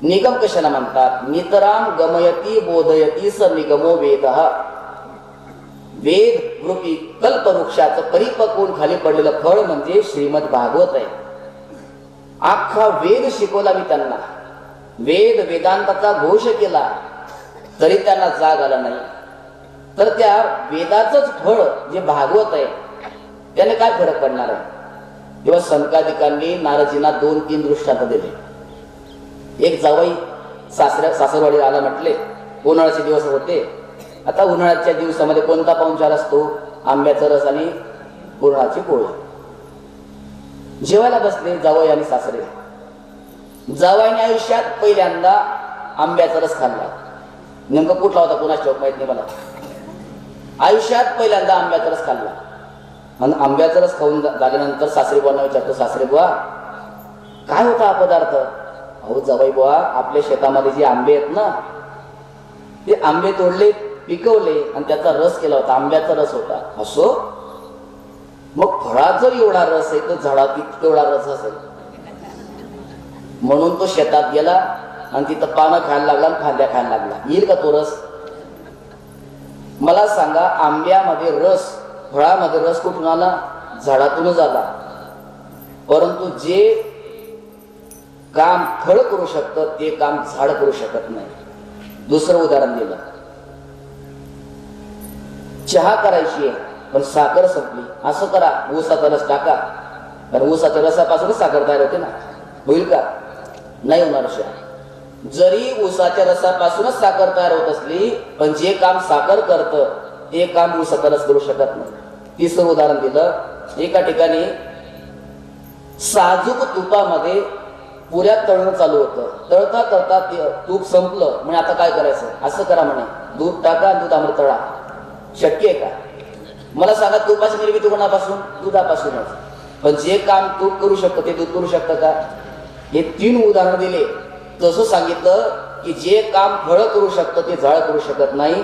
निगम कशाला म्हणतात? नितराम गमयती बोधयती स निगमो वेद. वेद रूपी कल्पवृक्षाचं परिपक्वून खाली पडलेलं फळ म्हणजे श्रीमद भागवत आहे. अख्खा वेद शिकवला मी त्यांना, वेद वेदांताचा घोष केला, तरी त्यांना जाग आला नाही. तर त्या वेदाचंच फळ जे भागवत आहे त्याने काय फरक पडणार आहे? तेव्हा सनकादिकांनी नारदजींना 2-3 दृष्टांत दिले. एक जावई सासरवाडीला आला म्हटले, उन्हाळ्याचे दिवस होते. आता उन्हाळ्याच्या दिवसामध्ये कोणता पाहुणचार असतो? आंब्याचा रस आणि पुरणाची पोळी. जेवायला बसले जावई आणि सासरे. जावईने आयुष्यात पहिल्यांदा आंब्याचा रस खाल्ला. नेमका कुठला होता कोणाच ठाऊक माहित नाही मला. आयुष्यात पहिल्यांदा आंब्याचा रस खाल्ला. आणि आंब्याचा रस खाऊन झाल्यानंतर सासरी बुवांना विचारतो, सासरे बुवा काय होता हा पदार्थ? अहो जावई बुवा, आपल्या शेतामध्ये जे आंबे आहेत ना, ते आंबे तोडले, पिकवले आणि त्याचा रस केला होता, आंब्याचा रस होता. असो, मग फळाचा एवढा रस आहे तर झाडात एवढा रस असेल. म्हणून तो शेतात गेला आणि तिथं पानं खायला लागला आणि फांद्या खायला लागला. येईल का तो रस? मला सांगा, आंब्यामध्ये रस, फळामध्ये रस कुठून आला? झाडातूनच आला. परंतु जे काम फळ करू शकतं ते काम झाड करू शकत नाही. दुसरं उदाहरण दिलं, चहा करायची आहे पण साखर संपली. असं करा, ऊसाचा रस टाका, कारण ऊसाच्या रसापासूनच साखर तयार होते ना. होईल का? नाही होणार. जरी ऊसाच्या रसापासूनच साखर तयार होत असली, पण जे काम साखर करतं ते काम ऊसाचा रस करू शकत नाही. तिसरं उदाहरण दिलं, एका ठिकाणी साजूक तुपामध्ये पुऱ्या तळणं चालू होतं. तळता तळता ते तूप संपलं. म्हणजे आता काय करायचं? असं करा म्हणे, दूध टाका, दुधामध्ये तळा. शक्य आहे का? मला सांगा, तुपाची निर्मिती कोणापासून? दुधापासूनच. पण जे काम तूप करू शकतं ते दूध करू शकतं का? हे 3 उदाहरण दिले. तसं सांगितलं की जे काम फळ करू शकतं ते झाड करू शकत नाही,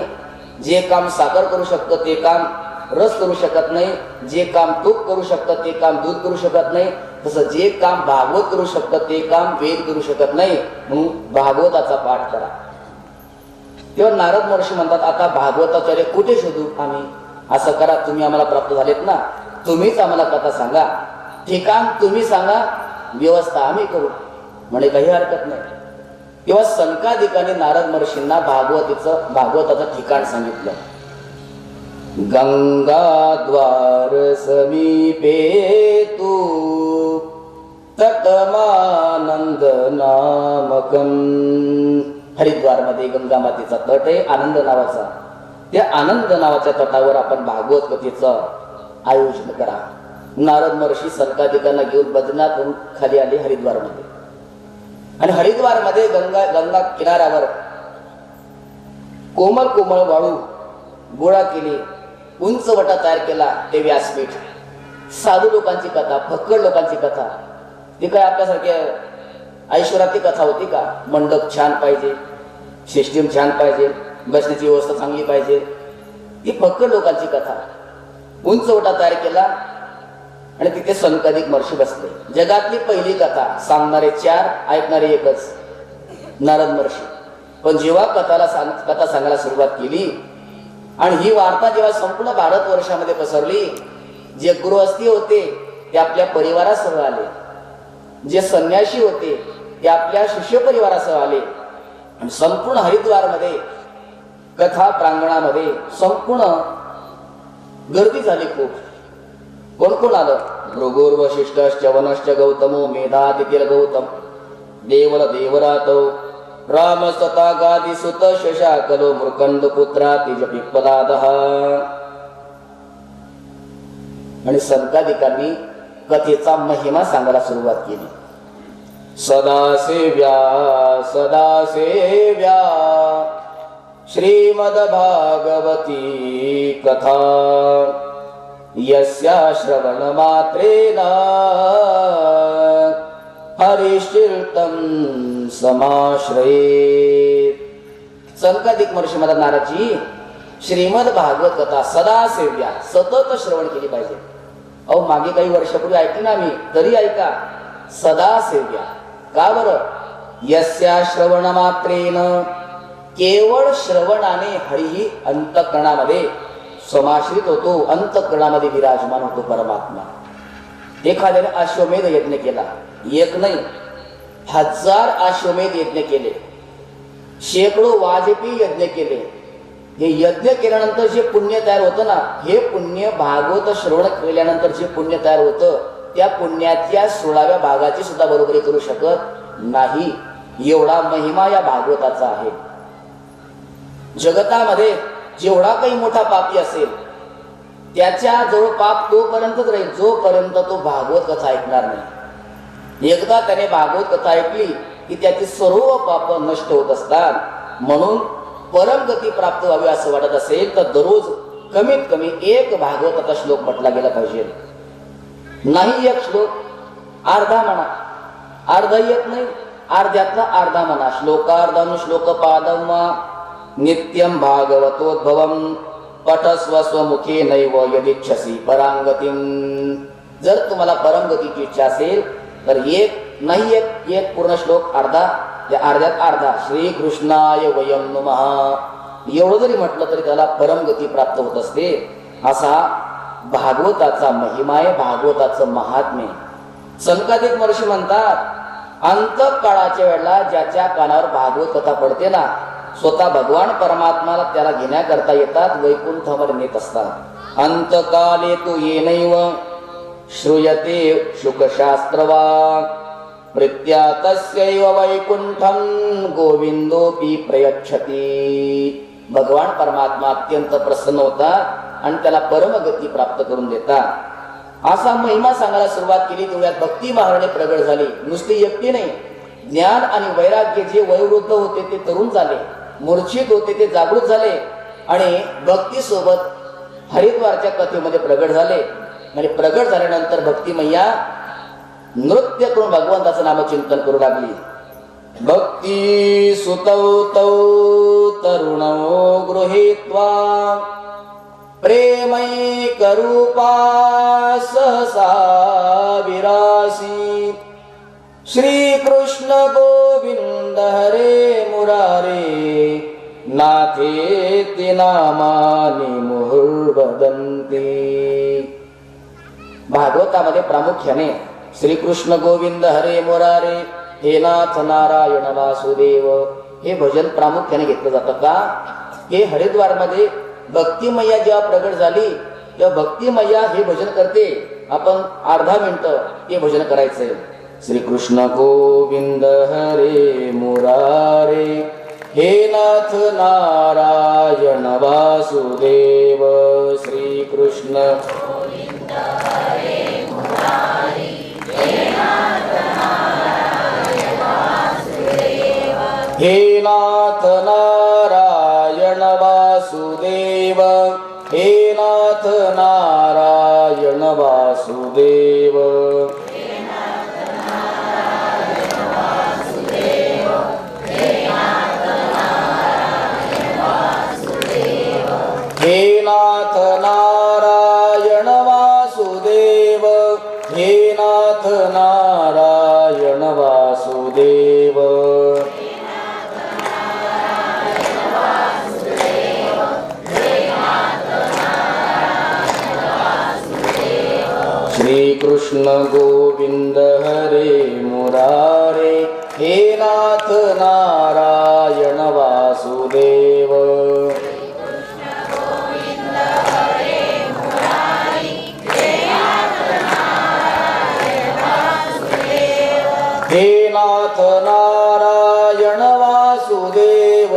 जे काम साखर करू शकतं ते काम रस करू शकत नाही, जे काम तूप करू शकतं ते काम दूध करू शकत नाही, तसं जे काम भागवत करू शकतं ते काम वेद करू शकत नाही. म्हणून भागवताचा पाठ करा. तेव्हा नारद महर्षी म्हणतात, आता भागवताचार्य कुठे शोधू आम्ही? असं करा, तुम्ही आम्हाला प्राप्त झालेत ना, तुम्हीच आम्हाला कथा सांगा, ठिकाण तुम्ही सांगा, व्यवस्था आम्ही करू. म्हणे काही हरकत नाही. तेव्हा सनकादिकांनी नारद महर्षींना भागवताचं ठिकाण सांगितलं. गंगाद्वार समीपे तू तटमानंद नामकं. हरिद्वार मध्ये गंगा मातेचा तट आहे, आनंद नावाचा. त्या आनंद नावाच्या तटावर आपण भागवत कथेचं आयोजन करा. नारद महर्षी सनकादिकांना घेऊन बद्रीनाथहून खाली आले हरिद्वारमध्ये. आणि हरिद्वारमध्ये गंगा किनाऱ्यावर कोमल कोमल वाळू गोळा केली, उंच वटा तयार केला, ते व्यासपीठ. साधू लोकांची कथा, फक्कड लोकांची कथा. ती काय आपल्यासारख्या ऐश्वर्याची कथा होती का? मंडप छान पाहिजे, सिस्टीम छान पाहिजे, बसण्याची व्यवस्था चांगली पाहिजे. ती फक्कड लोकांची कथा. उंच वटा तयार केला आणि तिथे सनकादिक महर्षी बसले. जगातली पहिली कथा, सांगणारे 4, ऐकणारे 1च, नारद महर्षी. पण जेव्हा कथा सांगायला सुरुवात केली आणि ही वार्ता जेव्हा संपूर्ण भारतवर्षामध्ये पसरली, जे गृहस्थी होते ते आपल्या परिवारासह आले, जे संन्यासी होते ते आपल्या शिष्य परिवारासह आले. आणि संपूर्ण हरिद्वारमध्ये कथा प्रांगणामध्ये संपूर्ण गर्दी झाली खूप. कोण कोण आलं? भृगुर वशिष्ठश्च वनश्च गौतमो मेधातिथिर गौतम देवल देवरातो रामस्तथा गादिसुत शशाकलो मृकंड पुत्रा तिज पिप्पलादः. आणि सनकादिकांनी कथेचा महिमा सांगायला सुरुवात केली. सदा सेव्या सदा सेव्या श्रीमद भागवती कथा यस्या श्रवण मात्रेण हरिश्चित्तं समाश्रयेत. सनकादिक महर्षी म्हणतात, नारदजी, श्रीमद भागवत कथा सदा सेव्या, सतत श्रवण केली पाहिजे. अहो मागे काही वर्षापूर्वी ऐकली ना मी, तरी ऐका. सदा सेव्या. का बरं? यस्या श्रवण मात्रेन, केवळ श्रवणाने हरिही अंतःकरणामध्ये समाश्रित होतो, अंतःकरणामध्ये विराजमान होतो परमात्मा. एखाद्याने अश्वमेध यज्ञ केला, एक नाही 1000 अश्वमेध यज्ञ केले, शेकडो वाजपेयी यज्ञ केले. हे यज्ञ केल्यानंतर जे पुण्य तयार होतं ना, हे पुण्य भागवत श्रवण केल्यानंतर जे पुण्य तयार होतं, त्या पुण्याच्या 16व्या भागाची सुद्धा बरोबरी करू शकत नाही. एवढा महिमा या भागवताचा आहे. जगतामध्ये जेवढा काही मोठा पापी असेल त्याच्या जवळ पाप तोपर्यंतच राहील जोपर्यंत तो भागवत कथा ऐकणार नाही. एकदा त्याने भागवत कथा ऐकली की त्याची सर्व पाप नष्ट होत असतात. म्हणून परमगती प्राप्त व्हावी असं वाटत असेल तर दररोज कमीत कमी एक भागवताचा श्लोक म्हटला गेला पाहिजे. नाही एक श्लोक, अर्धा म्हणा. अर्धा येत नाही, अर्ध्यातला अर्धा म्हणा. श्लोकार्धम श्लोकपादम नित्यम भागवतोद्भवम पठस्व स्वमुखे नैव यदिच्छसी परांगतीम. जर तुम्हाला परमगतीची इच्छा असेल तर एक नाही एक पूर्ण श्लोक, अर्धा, या अर्ध्यात अर्धा श्री कृष्णाय वयम नमः एवढं जरी म्हटलं तरी त्याला परमगती प्राप्त होत असते. असा भागवताचा महिमा आहे, भागवताचं महात्म्य. संकादिक महर्षी म्हणतात, अंतकाळाच्या वेळेला ज्याच्या कानावर भागवत कथा पडते ना, स्वतः भगवान परमात्माला त्याला घेण्याकरता येतात, वैकुंठामध्ये नेत असतात. अंतकाले तू येनैव श्रूयते शुकशास्त्रवा प्रीत्या तस्यैव वैकुंठम गोविंदोपि प्रयच्छति. भगवान परमात्मा अत्यंत प्रसन्न होतात आणि त्याला परमगती प्राप्त करून देतात. असा महिमा सांगायला सुरुवात केली तेवढ्यात भक्ती महाराणी प्रगट झाली. नुसती एकटी नाही, ज्ञान आणि वैराग्य जे वयोवृद्ध होते ते तरुण झाले, मूर्छित होते ते जागृत झाले आणि भक्ती सोबत हरिद्वारच्या कथेमध्ये प्रगट झाले. आणि प्रगट झाल्यानंतर भक्ती मैया नृत्य करून भगवंताचं नामचिंतन करू लागली. भक्ती सुतौ तौ तरुणौ गृहीत्वा प्रेमैकरूपा सहसा विरासी. श्रीकृष्ण गोविंद हरे मुरारे नाथेति नामानि मुहुर्वदन्ति. भागवतामध्ये प्रामुख्याने श्रीकृष्ण गोविंद हरे मुरारे हे नाथ नारायण वासुदेव हे भजन प्रामुख्याने घेतलं जातं. का? हे हरिद्वारमध्ये भक्ती मैया जेव्हा प्रगट झाली तेव्हा भक्ती मैया हे भजन करते. आपण अर्धा मिनिटं हे भजन करायचंय. श्रीकृष्ण गोविंद हरे मुरारे हे नाथ नारायण वासुदेव. श्रीकृष्ण हे नाथ नारायण वासुदेव, हे नाथ नारायण वासुदेव. हे नाथ नारायण वासुदेव, हे नाथ नारायण वासुदेव. श्रीकृष्ण गोविंद हरे मुरारे हे नाथ नारायण वासुदेव. हे नाथ नारायण वासुदेव,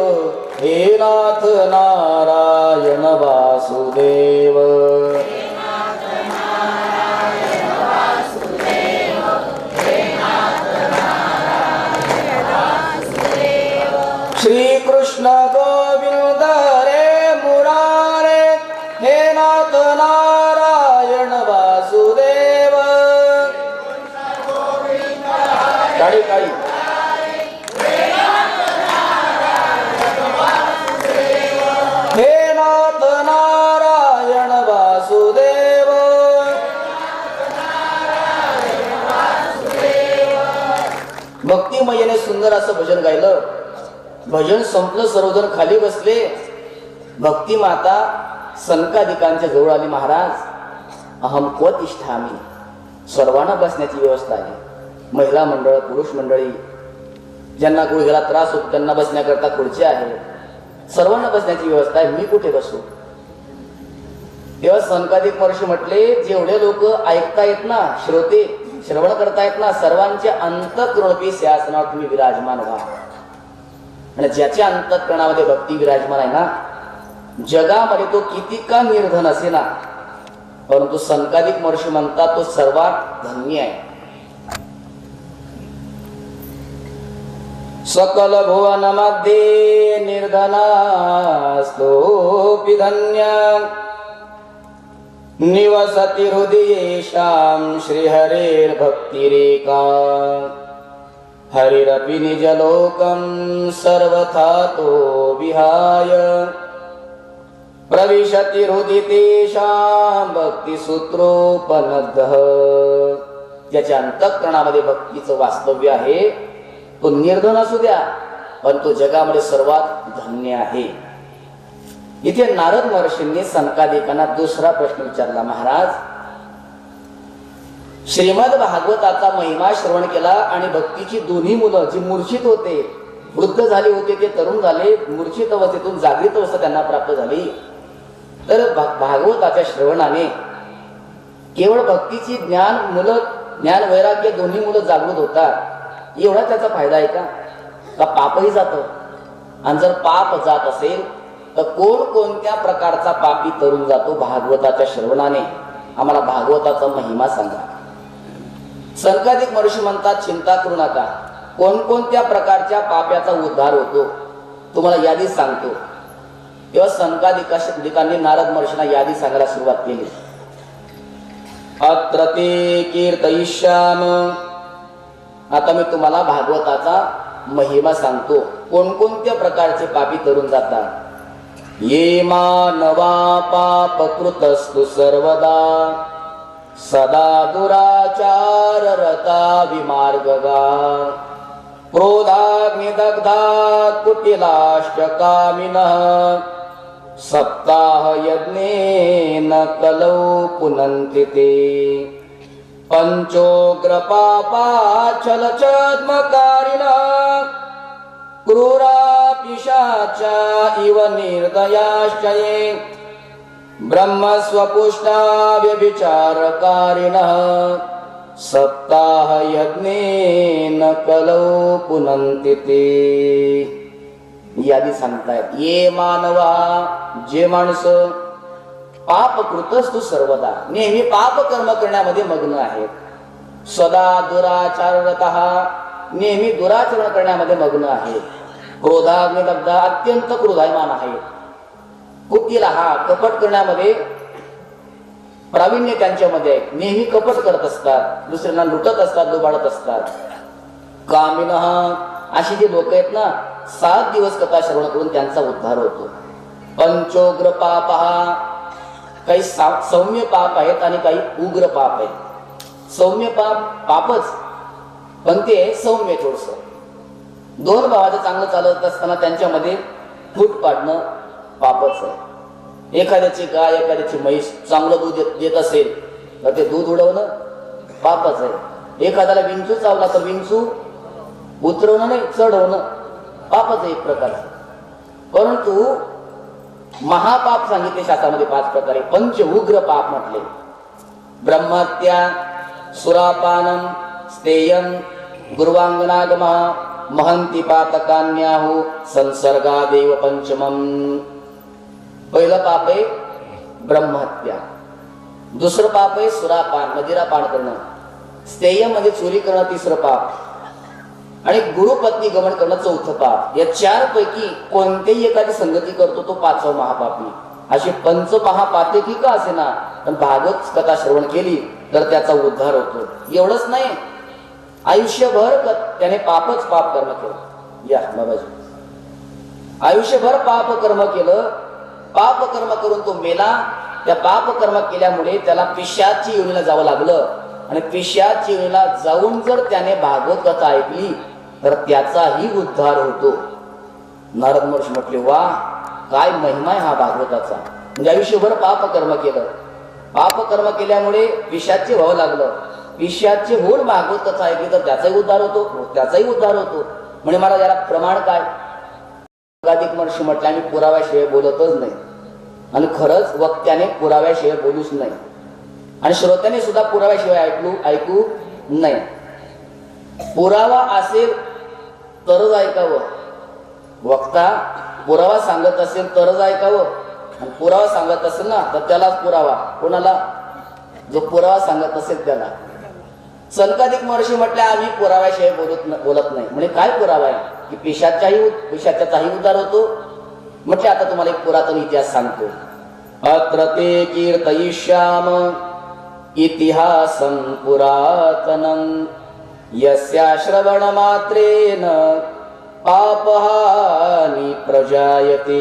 हे नाथ नारायण वासुदेव. श्रीकृष्ण गोविंद हरे मुरारे हे नाथ नारायण वासुदेव. काळी काळी हे नाथ नारायण वासुदेव. भक्तिमयेने सुंदर असं भजन गायलं. भजन संपलं, सर्वजण खाली बसले. भक्ती माता सनकादिकांच्या जवळ आली. महाराज, अहम क्वतिष्ठामि. सर्वांना बसण्याची व्यवस्था आहे. महिला मंडळ, पुरुष मंडळी, ज्यांना गुडघ्याला त्रास होतो त्यांना बसण्याकरता खुर्च्या आहे. सर्वांना बसण्याची व्यवस्था आहे, मी कुठे बसू? तेव्हा सनकादिक महर्षी म्हटले, जेवढे लोक ऐकतायत ना, श्रोते श्रवण करतायत ना, सर्वांच्या अंतःकरणरूपी सिंहासनावर तुम्ही विराजमान व्हा. आणि ज्याच्या अंतःकरणामध्ये भक्ती विराजमान आहे ना, जगामध्ये तो किती का निर्धन असे ना, परंतु सनकादिक महर्षी म्हणतात तो सर्वात धन्य आहे. सकल भुवन मध्ये निर्धनास्तोपि धन्य निवसति हृदयेषां श्रीहरेर्भक्तिरेका हरिरपि निजलोकं सर्वथा तो विहाय प्रविशति हृदि तेषां भक्तिसूत्रोपनद्धः. ज्याच्या अंतःकरणामध्ये भक्तीचं वास्तव्य आहे तो निर्धन असू द्या पण तो जगामध्ये सर्वात धन्य आहे. इथे नारद महर्षींनी सनकादिकांना दुसरा प्रश्न विचारला. महाराज, श्रीमद भागवताचा महिमा श्रवण केला आणि भक्तीची दोन्ही मुलं जी मूर्छित होते, वृद्ध झाले होते, ते तरुण झाले, मूर्छित अवस्थेतून जागृत अवस्था त्यांना प्राप्त झाली. तर भागवताच्या श्रवणाने केवळ भक्तीची ज्ञान वैराग्य दोन्ही मुलं जागृत होतात, एवढा त्याचा फायदा आहे का पापही जातं? आणि जर पाप जात असेल तर कोणत्या प्रकारचा पापी तरुण जातो? भागवताच्या श्रवणाने. आम्हाला भागवताचा महिमा सांगा. सनकादिक महर्षी म्हणतात, चिंता करू नका, कोणत्या प्रकारच्या पाप्याचा उद्धार होतो तुम्हाला यादी सांगतो. तेव्हा सनकादिकांनी नारद महर्षींना यादी सांगायला सुरुवात केली. अत्र ते कीर्तयिष्याम. आता मी तुम्हाला भागवताचा महिमा सांगतो. कोणत्या प्रकारचे पापी तरुण जातात. ये मानवा पापकृतस्तु सर्वदा सदा दुराचार रता विमार्गगा क्रोधाग्निदग्धा कुटिलाश्च कामिनः सप्ताह यज्ञेन कलौ पुनन्ति ते पंचोग्रपापाचलचद्मकारिणः क्रूरा पिशाचा इव निर्दयाश्च ये ब्रह्मस्वपुष्टा व्यभिचारकारिणः सप्ताह यज्ञेन कलौ पुनन्ति ते. यादी सांगतायत. ये मानवा, जे माणसं पापकृतस्तु सर्वदा, नेहमी पाप कर्म करण्यामध्ये मग्न आहेत. सदा दुराचाररतः, नेहमी दुराचरण करण्यामध्ये मग्न आहे. क्रोधाग्निदग्धा, अत्यंत क्रोधायमान आहे. कुटिलः, कपट करण्यामध्ये प्रावीण्य त्यांच्यामध्ये आहे. नेहमी कपट करत असतात, दुसऱ्यांना लुटत असतात, दुबाडत असतात. कामिनः, अशी जी लोक आहेत ना, 7 दिवस कथा श्रवण करून त्यांचा उद्धार होतो. पंचोग्र पापः, काही सौम्य पाप आहेत आणि काही उग्र पाप आहेत. सौम्य पापच पण ते सौम्य थोडस. 2 भावाचं चांगलं चालत असताना त्यांच्यामध्ये फूट पाडणं पापच आहे. एखाद्याची गाय, एखाद्याची म्हैस चांगलं दूध देत असेल तर ते दूध उडवणं पापच आहे. एखाद्याला विंचू चावला तर विंचू उतरवणं नाही, चढवणं पापच आहे एक प्रकारचं. परंतु महापाप सांगितले शास्त्रामध्ये 5 प्रकारे. पंच उग्र पाप म्हटले. ब्रह्महत्या, सुरापानम, स्तेयम, गुरुवांगनागम, महंती पातकान्याहु, संसर्गादेव पंचमम. पहिलं पाप आहे ब्रह्महत्या. दुसरं पाप आहे सुरापान, मदिरापान करणं. स्तेय मध्ये चोरी करणं 3रं पाप. आणि गुरुपत्नी गमन करणं 4थं पाप. या 4 पैकी कोणतेही एखादी संगती करतो तो 5वा महापापी. अशी पंचमहापापे की का असे ना, पण भागवत कथा श्रवण केली तर त्याचा उद्धार होतो. एवढंच नाही, आयुष्यभर त्याने पापच पाप कर्म केलं. या बाबाजी, आयुष्यभर पाप कर्म केलं. पाप कर्म करून तो मेला. त्या पाप कर्म केल्यामुळे त्याला पिशाची योनीला जावं लागलं. आणि पिशाची योनीला जाऊन जर त्याने भागवत कथा ऐकली तर त्याचाही उद्धार होतो. नारद महर्षी म्हटले, वा, काय महिमा आहे हा भागवताचा. म्हणजे आयुष्यभर पाप कर्म केलं, पाप कर्म केल्यामुळे पिशाचे व्हावं लागलं. पिशाचे होऊन भागवत कथा ऐकली तर त्याचाही उद्धार होतो, त्याचाही उद्धार होतो. म्हणजे मला याला प्रमाण काय? सनकादिक महर्षी म्हटले, आम्ही पुराव्याशिवाय बोलतच नाही. आणि खरंच वक्त्याने पुराव्याशिवाय बोलूच नाही आणि श्रोत्याने सुद्धा पुराव्याशिवाय ऐकू नाही. पुरावा असेल तरच ऐकावं. वक्ता पुरावा सांगत असेल तरच ऐकावं. आणि पुरावा सांगत असेल ना तर त्यालाच पुरावा. कोणाला? जो पुरावा सांगत असेल त्याला. सनकादिक महर्षी म्हटले, आम्ही पुराव्याशिवाय बोलत नाही. म्हणजे काय पुरावा आहे? की पिशाचाही उद्धार होतो. म्हटले, आता तुम्हाला एक पुरातन इतिहास सांगतो. अत्र ते कीर्तयिष्याम इतिहासं पुरातनं यस्या श्रवणमात्रेण पापहानी प्रजायते.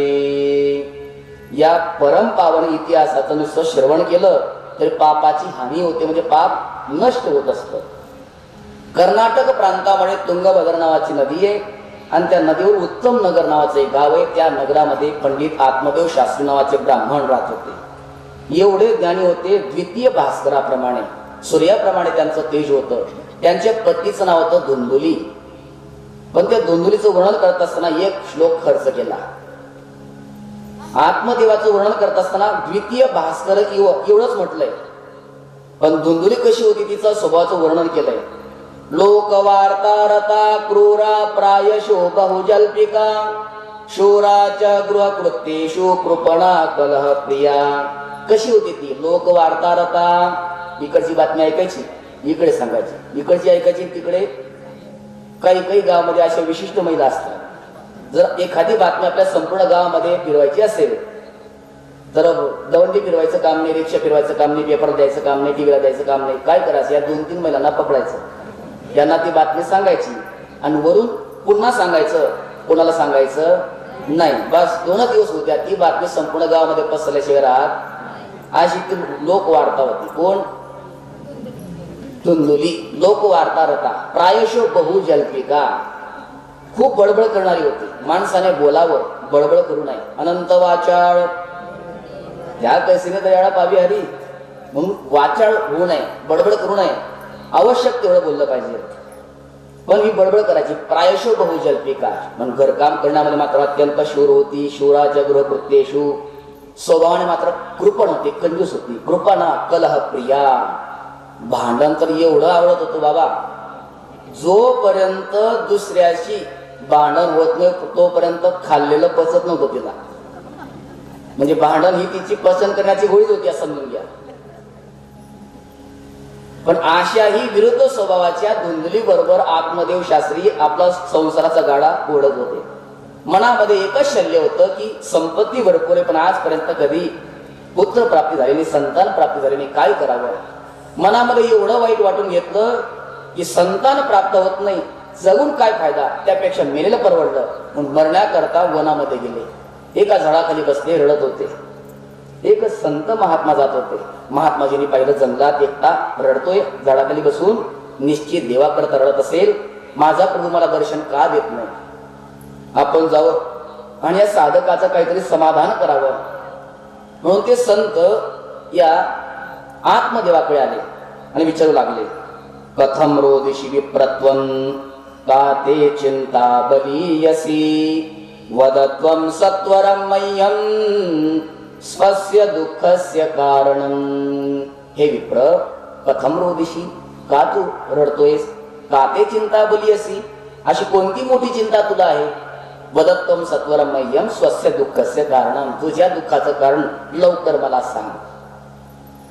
या परम पावन इतिहासाचं नुसतं श्रवण केलं तरी पापाची हानी होते, म्हणजे पाप नष्ट होत असतं. कर्नाटक प्रांतामध्ये तुंगभद्रा नावाची नदी आहे आणि त्या नदीवर उत्तम नगर नावाचं एक गाव आहे. त्या नगरामध्ये पंडित आत्मदेव शास्त्री नावाचे ब्राह्मण राहत होते. एवढे ज्ञानी होते, द्वितीय भास्कराप्रमाणे सूर्याप्रमाणे त्यांचं तेज होतं. त्यांच्या पत्नीचं नाव होतं धुंदुली. पण त्या धुंदुलीचं वर्णन करत असताना एक श्लोक खर्च केला. आत्मदेवाचं वर्णन करत असताना द्वितीय भास्कर एवढंच म्हटलंय, पण धुंदुली कशी होती तिचं स्वभावाचं वर्णन केलंय. लोकवार्तारता क्रूरा प्रायशो बहुजल्पिका शूराच्या गृहकृत्येषु कृपणा कलह प्रिया. कशी होती ती लोकवार्तारता? इकडची बातमी ऐकायची, इकडे सांगायची, इकडची ऐकायची, तिकडे. काही काही गावामध्ये अशा विशिष्ट महिला असतात. जर एखादी बातमी आपल्या संपूर्ण गावामध्ये फिरवायची असेल तर दवंडी फिरवायचं काम नाही, रिक्षा फिरवायचं काम नाही, पेपर द्यायचं काम नाही, टीव्हीला द्यायचं काम नाही. काय करायचं, या 2-3 महिलांना पकडायचं, यांना ती बातमी सांगायची आणि वरून पुन्हा सांगायचं, कोणाला सांगायचं नाही. बस 2 दिवस होत्या, ती बातमी संपूर्ण गावामध्ये पसरल्याशिवाय राहत. अशी ती लोकवार्ता होती. कोण? धुंदुली. लोकवार्तारता प्रायशो बहुजल्पिका, खूप बडबड करणारी होती. माणसाने बोलावं, बडबड करू नये. अनंत वाचाळ, त्या कैसीने दयाळा पावी हरी, म्हणून वाचाळ होऊ नये, बडबड करू नये. आवश्यक तेवढं बोललं पाहिजे, पण ही बडबड करायची. प्रायशो बहुजल्पिका, पण घरकाम करण्यामध्ये मात्र अत्यंत शूर होती. शूराच्या गृहकृत्येषु, स्वभावाने मात्र कृपण होती, कंजूस होती. कृपणा कलह प्रिया, भांडण तर एवढं आवडत होतं बाबा, जोपर्यंत दुसऱ्याशी भांडण होत नाही तोपर्यंत खाल्लेलं पचत नव्हतं तिला. म्हणजे भांडण ही तिची पचन करण्याची गोळीच होती असं समजून घ्या. पण अशाही विरुद्ध स्वभावाच्या धुंदली बरोबर आत्मदेव शास्त्री आपला संसाराचा गाडा ओढत होते. मनामध्ये एकच शल्य होतं की संपत्ती भरपूर आहे, पण आजपर्यंत कधी पुत्र प्राप्ती झाली नाही, संतान प्राप्ती झाली नाही, काय करावं. मनामध्ये एवढं वाईट वाटून घेतलं की संतान प्राप्त होत नाही, जगून काय फायदा, त्यापेक्षा मेलेलं परवडलं. म्हणून मरण्याकरता वनामध्ये गेले. एका झाडाखाली बसले, रडत होते. एक संत महात्मा जात होते. महात्माजींनी पाहिलं जंगलात एकटा रडतोय, झाडाखाली बसून निश्चित देवाकरता रडत असेल. माझा प्रभू मला दर्शन का देत नाही, आपण जावं आणि या साधकाचं काहीतरी समाधान करावं. म्हणून ते संत या आत्मदेवाकडे आले आणि विचारू लागले, कथम रोदिषि विप्रत्वं का ते चिंता बलीयसी वदत्वं सत्वरं मह्यं स्वस्य दुःखस्य कारणं. हे विप्र, कथम रोदिषि, का तू रडतोयस, का ते चिंता बलीयसी, अशी कोणती मोठी चिंता तुला आहे. वदत्वं सत्वरं मह्यं स्वस्य दुःखस्य कारणं, तुझ्या दुःखाचं कारण लवकर मला सांग.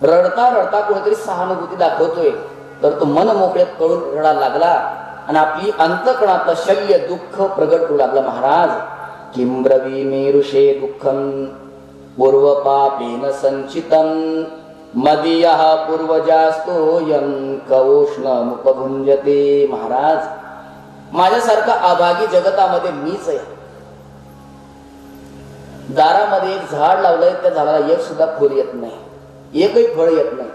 रडता रडता कोणीतरी सहानुभूती दाखवतोय, तर तो मन मोकळे कळून रडायला लागला आणि आपली अंतकणातलं शल्य दुःख प्रगट करू लागला. महाराज, किं ब्रवीमि ऋषे दुःखं पूर्वपापेन संचितं मदीयः पूर्वजास्तोऽयं कवोष्णमुपभुञ्जते. महाराज, माझ्यासारखा अभागी जगतामध्ये मीच आहे. दारामध्ये एक झाड लावलंय, त्या झाडाला एक सुद्धा फूल येत नाही, एकही फळ येत नाही.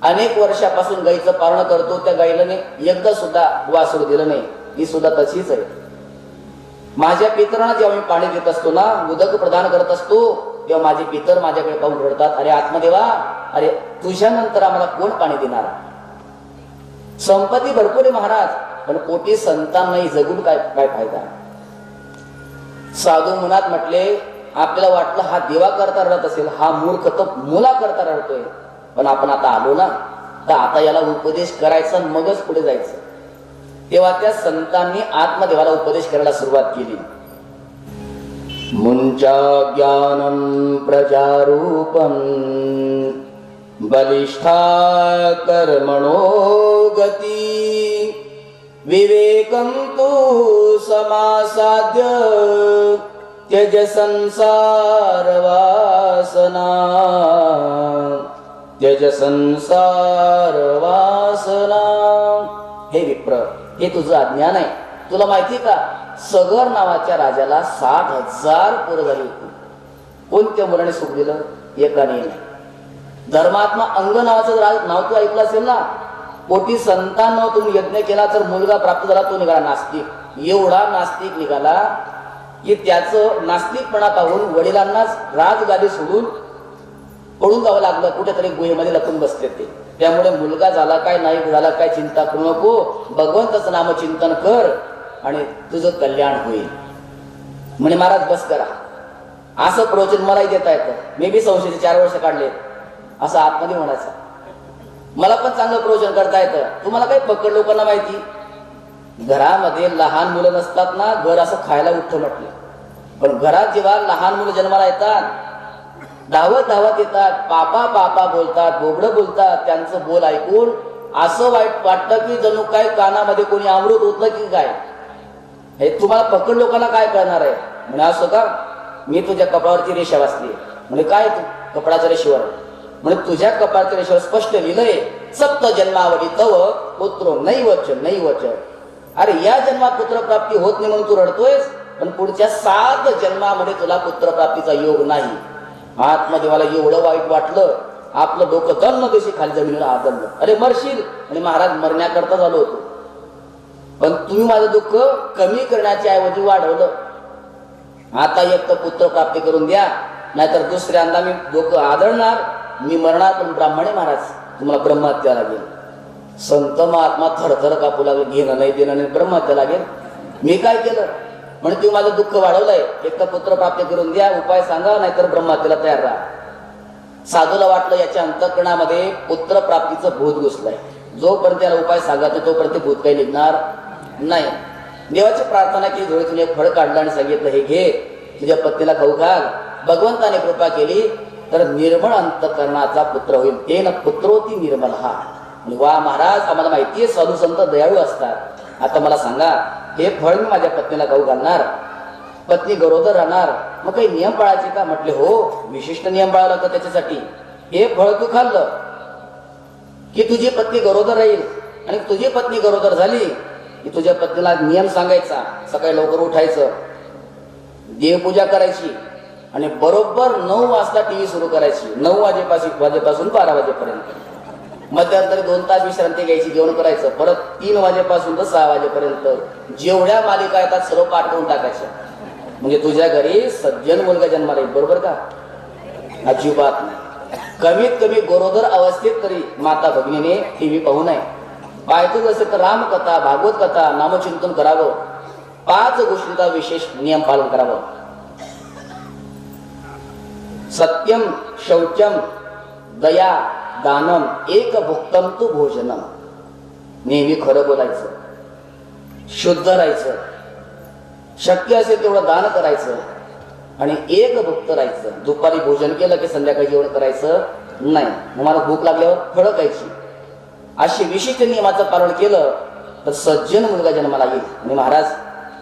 अनेक वर्षापासून गाईचं पारण करतो, त्या गाईला एकदा सुद्धा वासरू दिलं नाही, ही सुद्धा तशीच आहे. माझ्या पितरांना जेव्हा मी पाणी देत असतो ना, उदक प्रदान करत असतो, तेव्हा माझे पितर माझ्याकडे पाहून रडतात, अरे आत्मदेवा, अरे तुझ्यानंतर आम्हाला कोण पाणी देणार. संपत्ती भरपूर आहे महाराज, पण पोटी संतान नाही, जगून काय काय फायदा. साधू मुनात म्हटले, आपल्याला वाटलं हा देवा करता रडत असेल, हा मूर्ख तर मुला करता रडतोय, पण आपण आता आलो ना, तर आता याला उपदेश करायचा, मगच पुढे जायचं. तेव्हा त्या संतांनी आत्मदेवाला उपदेश करायला सुरुवात केली. मुंचा ज्ञानम प्रजारूपम बलिष्ठा कर्मणो गती विवेकं तु समासाद्य त्यज संसार वासना, त्यज संसार वासना. हे विप्र, हे तुझं अज्ञान आहे. तुला माहिती का, सगर नावाच्या राजाला 60,000 पोरं झाली होती. कोणत्या मुलाने सुख दिलं? एकाने नाही. धर्मात्मा अंग नावाचं नाव तू ऐकलं असेल ना. पोटी संतान तुम्ही यज्ञ केला तर मुलगा प्राप्त झाला, तो निघाला नास्तिक. एवढा नास्तिक निघाला की त्याचं नास्तिकपणा पाहून वडिलांनाच राजगादी सोडून पळून जावं लागलं. कुठेतरी गुहेमध्ये लपून बसले ते. त्यामुळे मुलगा झाला काय नाही झाला काय चिंता करू नको, भगवंताचं नामचिंतन कर आणि तुझं कल्याण होईल. म्हणे महाराज बस करा. असं प्रवचन मलाही देता येतं. मी बी संशयाचे 4 वर्ष काढले. असं आतमध्ये म्हणायचं, मला पण चांगलं प्रवचन करता येतं. तुम्हाला काही पकड लोकांना माहिती, घरामध्ये लहान मुलं नसतात ना, घर असं खायला उठतं म्हटलं. पण घरात जेव्हा लहान मुलं जन्माला येतात, धावत धावत येतात, पापा पापा बोलतात, बोबडं बोलतात. त्यांचं बोल ऐकून असं वाईट वाटतं की जणू काय कानामध्ये कोणी अमृत होतं की काय. हे तुम्हाला पकड लोकांना काय कळणार आहे. म्हणे असं का, मी तुझ्या कपाळावरती रेषा वाचली. म्हणजे काय तू कपडाच्या रेषेवर? म्हणजे तुझ्या कपाळाच्या रेषेवर स्पष्ट लिहिलंय, सप्त जन्मावली तव पुत्र नैवच नैवच. अरे या जन्मात पुत्र प्राप्ती होत नाही म्हणून तू रडतोयस, पण पुढच्या 7 जन्मामध्ये तुला पुत्र प्राप्तीचा योग नाही. आतमध्ये मला एवढं वाईट वाटलं, आपलं डोकं तन्न दिवशी खाली जमिनीला आदळलं. अरे मरशील. आणि महाराज मरण्याकरता झालो होतो, पण तुम्ही माझं दुःख कमी करण्याच्या ऐवजी वाढवलं. आता एक तर पुत्र प्राप्ती करून द्या, नाहीतर दुसऱ्यांदा मी डोकं आदळणार, मी मरणार. पण ब्राह्मणे महाराज तुम्हाला ब्रह्महत्या लागेल. संत महात्मा थरथर कापू लागले, घेणं नाही देणं नाही, ब्रह्महत्या लागेल. मी काय केलं? म्हणजे तुम्ही माझं दुःख वाढवलंय. एक तर पुत्र प्राप्ती करून द्या, उपाय सांगा, नाहीतर ब्रह्महत्येला तयार राहा. साधूला वाटलं याच्या अंतःकरणामध्ये पुत्र प्राप्तीचं भूत घुसलंय. जोपर्यंत त्याला उपाय सांगत तोपर्यंत भूत काही निघणार नाही. देवाची प्रार्थना केली, डोळ्यातून एक फळ काढलं आणि सांगितलं, हे घे, तुझ्या पत्नीला खाऊ घाल. भगवंताने कृपा केली तर निर्मळ अंतःकरणाचा पुत्र होईल. ते न पुत्रोती निर्मल हा. वा महाराज, आम्हाला माहिती आहे साधू संत दयाळू असतात. आता मला सांगा, हे फळ मी माझ्या पत्नीला खाऊ घालणार, पत्नी गरोदर राहणार, मग काही नियम पाळायचे का? म्हटले हो, विशिष्ट नियम पाळावा लागतो त्याच्यासाठी. हे फळ तू खाल्लं की तुझी पत्नी गरोदर राहील, आणि तुझी पत्नी गरोदर झाली की तुझ्या पत्नीला नियम सांगायचा, सकाळी लवकर उठायचं, देवपूजा करायची, आणि बरोबर 9 वाजता टीव्ही सुरू करायची. 9 वाजेपासून 12 वाजेपर्यंत. मध्यंतरी 2 तास विश्रांती घ्यायची, जेवण करायचं. परत 3 वाजेपासून तर 6 वाजेपर्यंत जेवढ्या मालिका येतात सर्व पाठ करून टाकायच्या. म्हणजे तुझ्या घरी सज्जन मुलगा जन्माला येईल. बरोबर का? अजिबात नाही. कमीत कमी गरोदर अवस्थेत तरी माता भगिनीने टीव्ही पाहू नये. पाहायचं असेल तर रामकथा, भागवत कथा, नामचिंतन करावं. 5 गोष्टींचा विशेष नियम पालन करावं. सत्यम, शौचम, दया, दानम, एक भुक्तम तू भोजनम. नेहमी खरं बोलायचं, शुद्ध राहायचं, शक्य असेल तेवढं दान करायचं, आणि एक भुक्त राहायचं. दुपारी भोजन केलं की संध्याकाळी जेवण करायचं नाही. मला भूक लागल्यावर फळं खायची. अशी विशिष्ट नियमाचं पालन केलं तर सज्जन मुलगा जन्माला येईल. आणि महाराज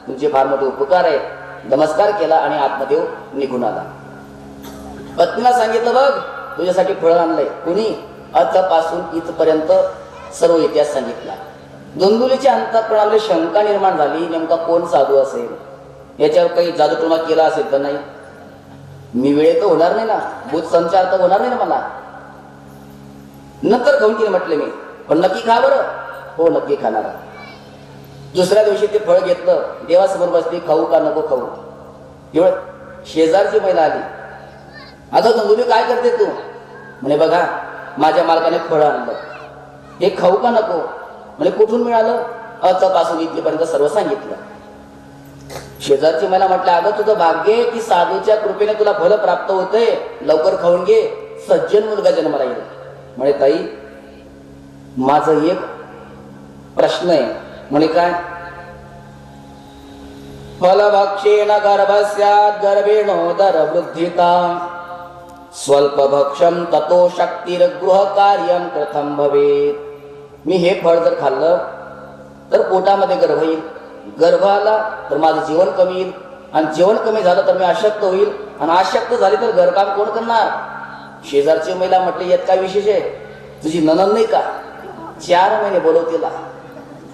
तुमचे फार मोठे उपकार आहे. नमस्कार केला आणि आत्मदेव निघून आला. पत्नीला सांगितलं, बघ तुझ्यासाठी फळ आणलंय. कुणी? अथपासून इथपर्यंत सर्व इतिहास सांगितला. धुंदुलीच्या अंतःकरणामध्ये शंका निर्माण झाली, नेमका कोण साधू असेल, याच्यावर काही जादूटोणा केला असेल तर नाही. मी वेळेत तर होणार नाही ना, भूत संचार तर होणार नाही ना मला. नंतर खाऊन तिने म्हटले मी, पण नक्की खा बरं. हो नक्की खाणार. दुसऱ्या दिवशी ते फळ घेतलं, देवासमोर बसली, खाऊ का नको खाऊ. एवढं शेजारची महिला आली, अगं धुंदुली काय करते तू? म्हणे बघा माझ्या मालकाने फळ आणलं, हे खाऊ का नको? म्हणजे कुठून मिळालं? अथपासून इथपर्यंत सर्व सांगितलं. शेजारची मला म्हटलं, अगं तुझं भाग्य की साधूच्या कृपेने तुला फळ प्राप्त होतंय, लवकर खाऊन घे, सज्जन मुलगा जन्माला येईल. म्हणे ताई माझं एक प्रश्न आहे. म्हणे काय? फलभक्षेण गर्भस्यात् गर्भेणोदर वृद्धिता स्वल्प भक्षम ततो शक्तिर गृह कार्यम प्रथम भवेत. मी हे फळ जर खाल्लं तर पोटामध्ये गर्भ येईल, गर्भ आला तर माझं जीवन कमी येईल, आणि जेवण कमी झालं तर मी अशक्त होईल, आणि अशक्त झाली तर घरकाम कोण करणार? शेजारची महिला म्हटली, यात काय विशेष आहे, तुझी नणंद नाही का? 4 महिने बोलव तिला.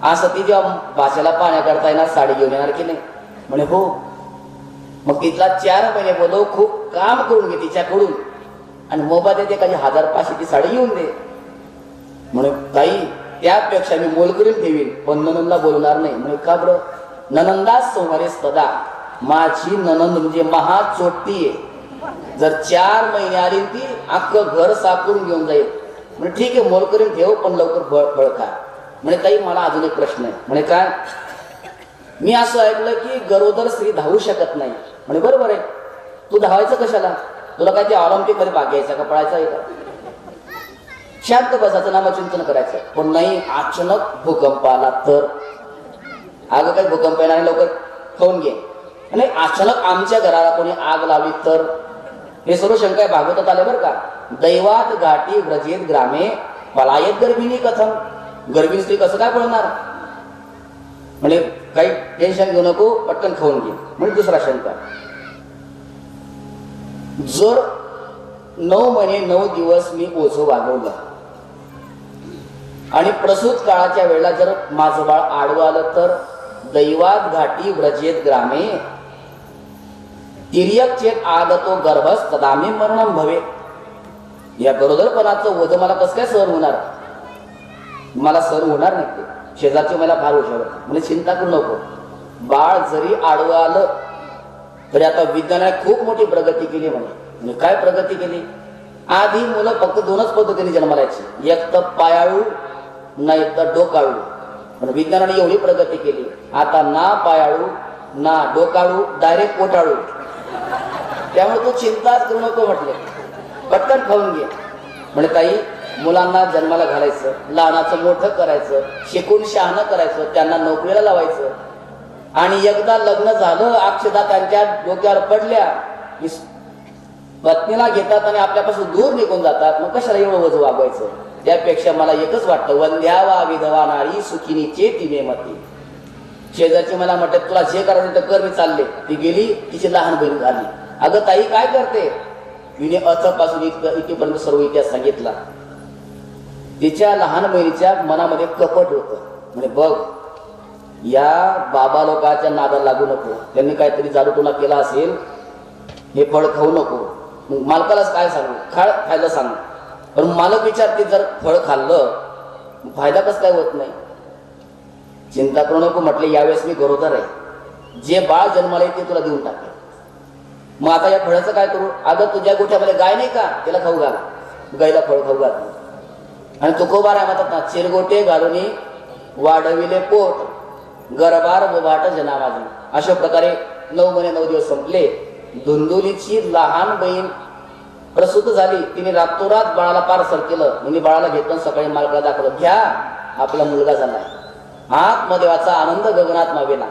असं ती जेव्हा भाषेला पाण्या करता येणार, साडी घेऊन येणार की नाही? म्हणे हो. मग तिथला 4 महिने बोलव, खूप काम करून घे तिच्याकडून, आणि मोबाईल देते एखादी 1000-500 ची साडी घेऊन दे. म्हणे ताई त्यापेक्षा मी मोल करून ठेवीन, पण ननंदला बोलणार नाही. म्हणे का बरं? ननंदास संवारे सदा, माझी ननंद म्हणजे महाचोट्टी आहे. जर 4 महिने आली ती अख्खं घर साफ करून घेऊन जाईल. म्हणजे ठीक आहे, मोल करून ठेव, पण लवकर बळ खा. म्हणे ताई मला अजून एक प्रश्न आहे. म्हणे काय? मी असं ऐकलं की गरोदर स्त्री धावू शकत नाही. म्हणे बरोबर आहे, तू धावायचं कशाला? तुला काय ते ऑलिम्पिक मध्ये भाग घ्यायचा का, पळायचा आहे का? शांत बसायचं, नामचिंतन करायचं. पण नाही, अचानक भूकंप आला तर? अगं काही भूकंप येणार, लवकर खाऊन घे. आणि अचानक आमच्या घराला कोणी आग लावली तर? हे सर्व शंका भागवतात आले बरं का. दैवात घाटी व्रजेत ग्रामे पलायत गर्भिणी कथम. गर्भिणी स्त्री कसं काय पळणार? म्हणजे काही टेन्शन घेऊ नको, पटकन खाऊन घे. म्हणजे दुसरा शंका, जर 9 महिने 9 दिवस मी ओझं वागवलं आणि प्रसूत काळाच्या वेळेला जर माझं बाळ आडवं आलं तर? दैवात घाटी व्रजेत ग्रामे तिर्यक चेत आगतो गर्भस तदामे मरणम भवे. या गरोदरपणाचं ओझं मला कसं काय सहन होणार? मला सहन होणार नाही ते. शेजारची मला फार हुशार, म्हणजे चिंता करू नको, बाळ जरी आडवं आलं तरी आता विज्ञानाने खूप मोठी प्रगती केली. म्हणजे काय प्रगती केली? आधी मुलं फक्त 2च पद्धतीने जन्माला यायची, एक तर पायाळू नाही तर डोकाळू. पण विज्ञानाने एवढी प्रगती केली, आता ना पायाळू ना डोकाळू, डायरेक्ट पोटाळू. त्यामुळे तू चिंताच करू नको, म्हटले पटकन खाऊन घे. म्हणजे ताई मुलांना जन्माला घालायचं, लहानाचं मोठं करायचं, शिकून शहाणं करायचं, त्यांना नोकरीला लावायचं, आणि एकदा लग्न झालं, अक्षदा त्यांच्या डोक्यावर पडल्या की पत्नीला घेतात आणि आपल्यापासून दूर निघून जातात. मग कशाला एवढं वजन वागवायचं? त्यापेक्षा मला एकच वाटतं, वंद्यावा विधवा नारी सुखिनी चेती मेमती. शेजारची मला म्हटलं, तुला जे करायचं तर कर, मी चालले. ती गेली, तिची लहान बहीण झाली. अगं ताई काय करते? तिने अथपासून इथपर्यंत सर्व इतिहास सांगितला. तिच्या लहान बहिणीच्या मनामध्ये कपट होतं. म्हणजे बघ, या बाबा लोकांच्या नादाला लागू नको, त्यांनी काहीतरी जादूटोना केला असेल, हे फळ खाऊ नको. मग मालकालाच काय सांगू, खायला सांगू. पण मालक विचारते, जर फळ खाल्लं फायदा कसं काय होत नाही? चिंता करू नको, म्हटले यावेळेस मी गरोदर आहे, जे बाळ जन्माला येते तुला देऊन टाकेल. मग आता या फळाचं काय करू? अगं तुझ्या गोठ्यामध्ये गाय नाही का, त्याला खाऊ घाल, गायला फळ खाऊ घाल. आणि तुकोबार आहे म्हणतात ना, चिरगोटे घालून वाढविले पोट, गरबार बोभाट जनामाजी. अशा प्रकारे 9 महिने 9 दिवस संपले. धुंदुलीची लहान बहीण प्रसूत झाली. तिने रातोरात बाळाला पार्सल केलं. म्हणजे बाळाला घेतलं, सकाळी मालकाला दाखवलं, घ्या आपला मुलगा झालाय. आत्मदेवाचा आनंद गगनात मावेना.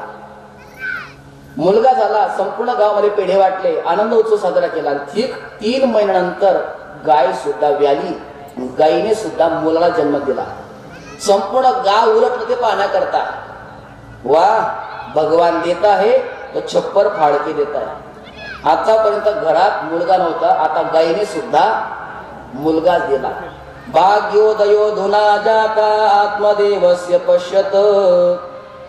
मुलगा झाला, संपूर्ण गावामध्ये पेढे वाटले, आनंद उत्सव साजरा केला. ठीक 3 महिन्यानंतर गाय सुद्धा व्याली, गायीने सुद्धा मुलाला जन्म दिला. संपूर्ण गाव उलटलं ते पाहण्याकरता. वा, भगवान देत आहे तो छप्पर फाळके देत आहे. आतापर्यंत घरात मुलगा नव्हता, आता गायीने सुद्धा मुलगा दिला. भाग्योदयो धुना जाता आत्मदेवस्य पश्यत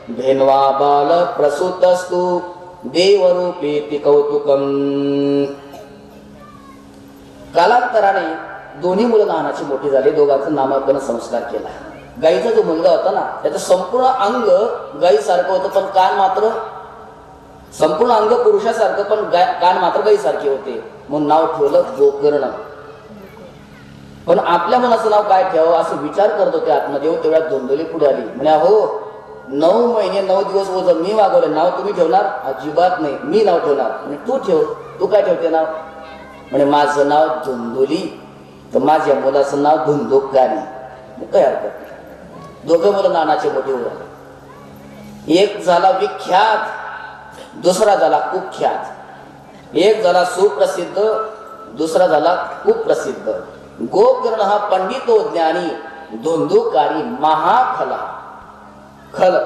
भेनवा बाल प्रसूतस्तु देवरूपेति कौतुकम. कालांतराने दोन्ही मुलं लहानाची मोठी झाली. दोघांचं नामकरण संस्कार केला. गाईचा जो मुलगा होता ना, त्याचं संपूर्ण अंग गाईसारखं होतं, पण कान मात्र संपूर्ण अंग पुरुषासारखं, पण कान मात्र गाईसारखे होते. म्हणून नाव ठेवलं गोकर्ण. पण आपल्या मुलाचं नाव काय ठेवावं असं विचार करत होते आत्मदेव. तेवढ्या धुंदुली पुढे आली. म्हणे, अहो 9 महिने 9 दिवस ओझं मी वागवलं, नाव तुम्ही ठेवणार? अजिबात नाही, मी नाव ठेवणार. म्हणजे तू ठेव. तू काय ठेवते नाव? म्हणजे माझं नाव धुंदुली, तर माझ्या मुलाचं नाव धुंदुकानी. काय हरकत नाही. दोघं मुलं नानाचे मोठे होते. एक झाला विख्यात, दुसरा झाला कुख्यात. एक झाला सुप्रसिद्ध, दुसरा झाला कुप्रसिद्ध. गोकर्ण हा पंडितो ज्ञानी, धुंदुकारी महाखला. खल,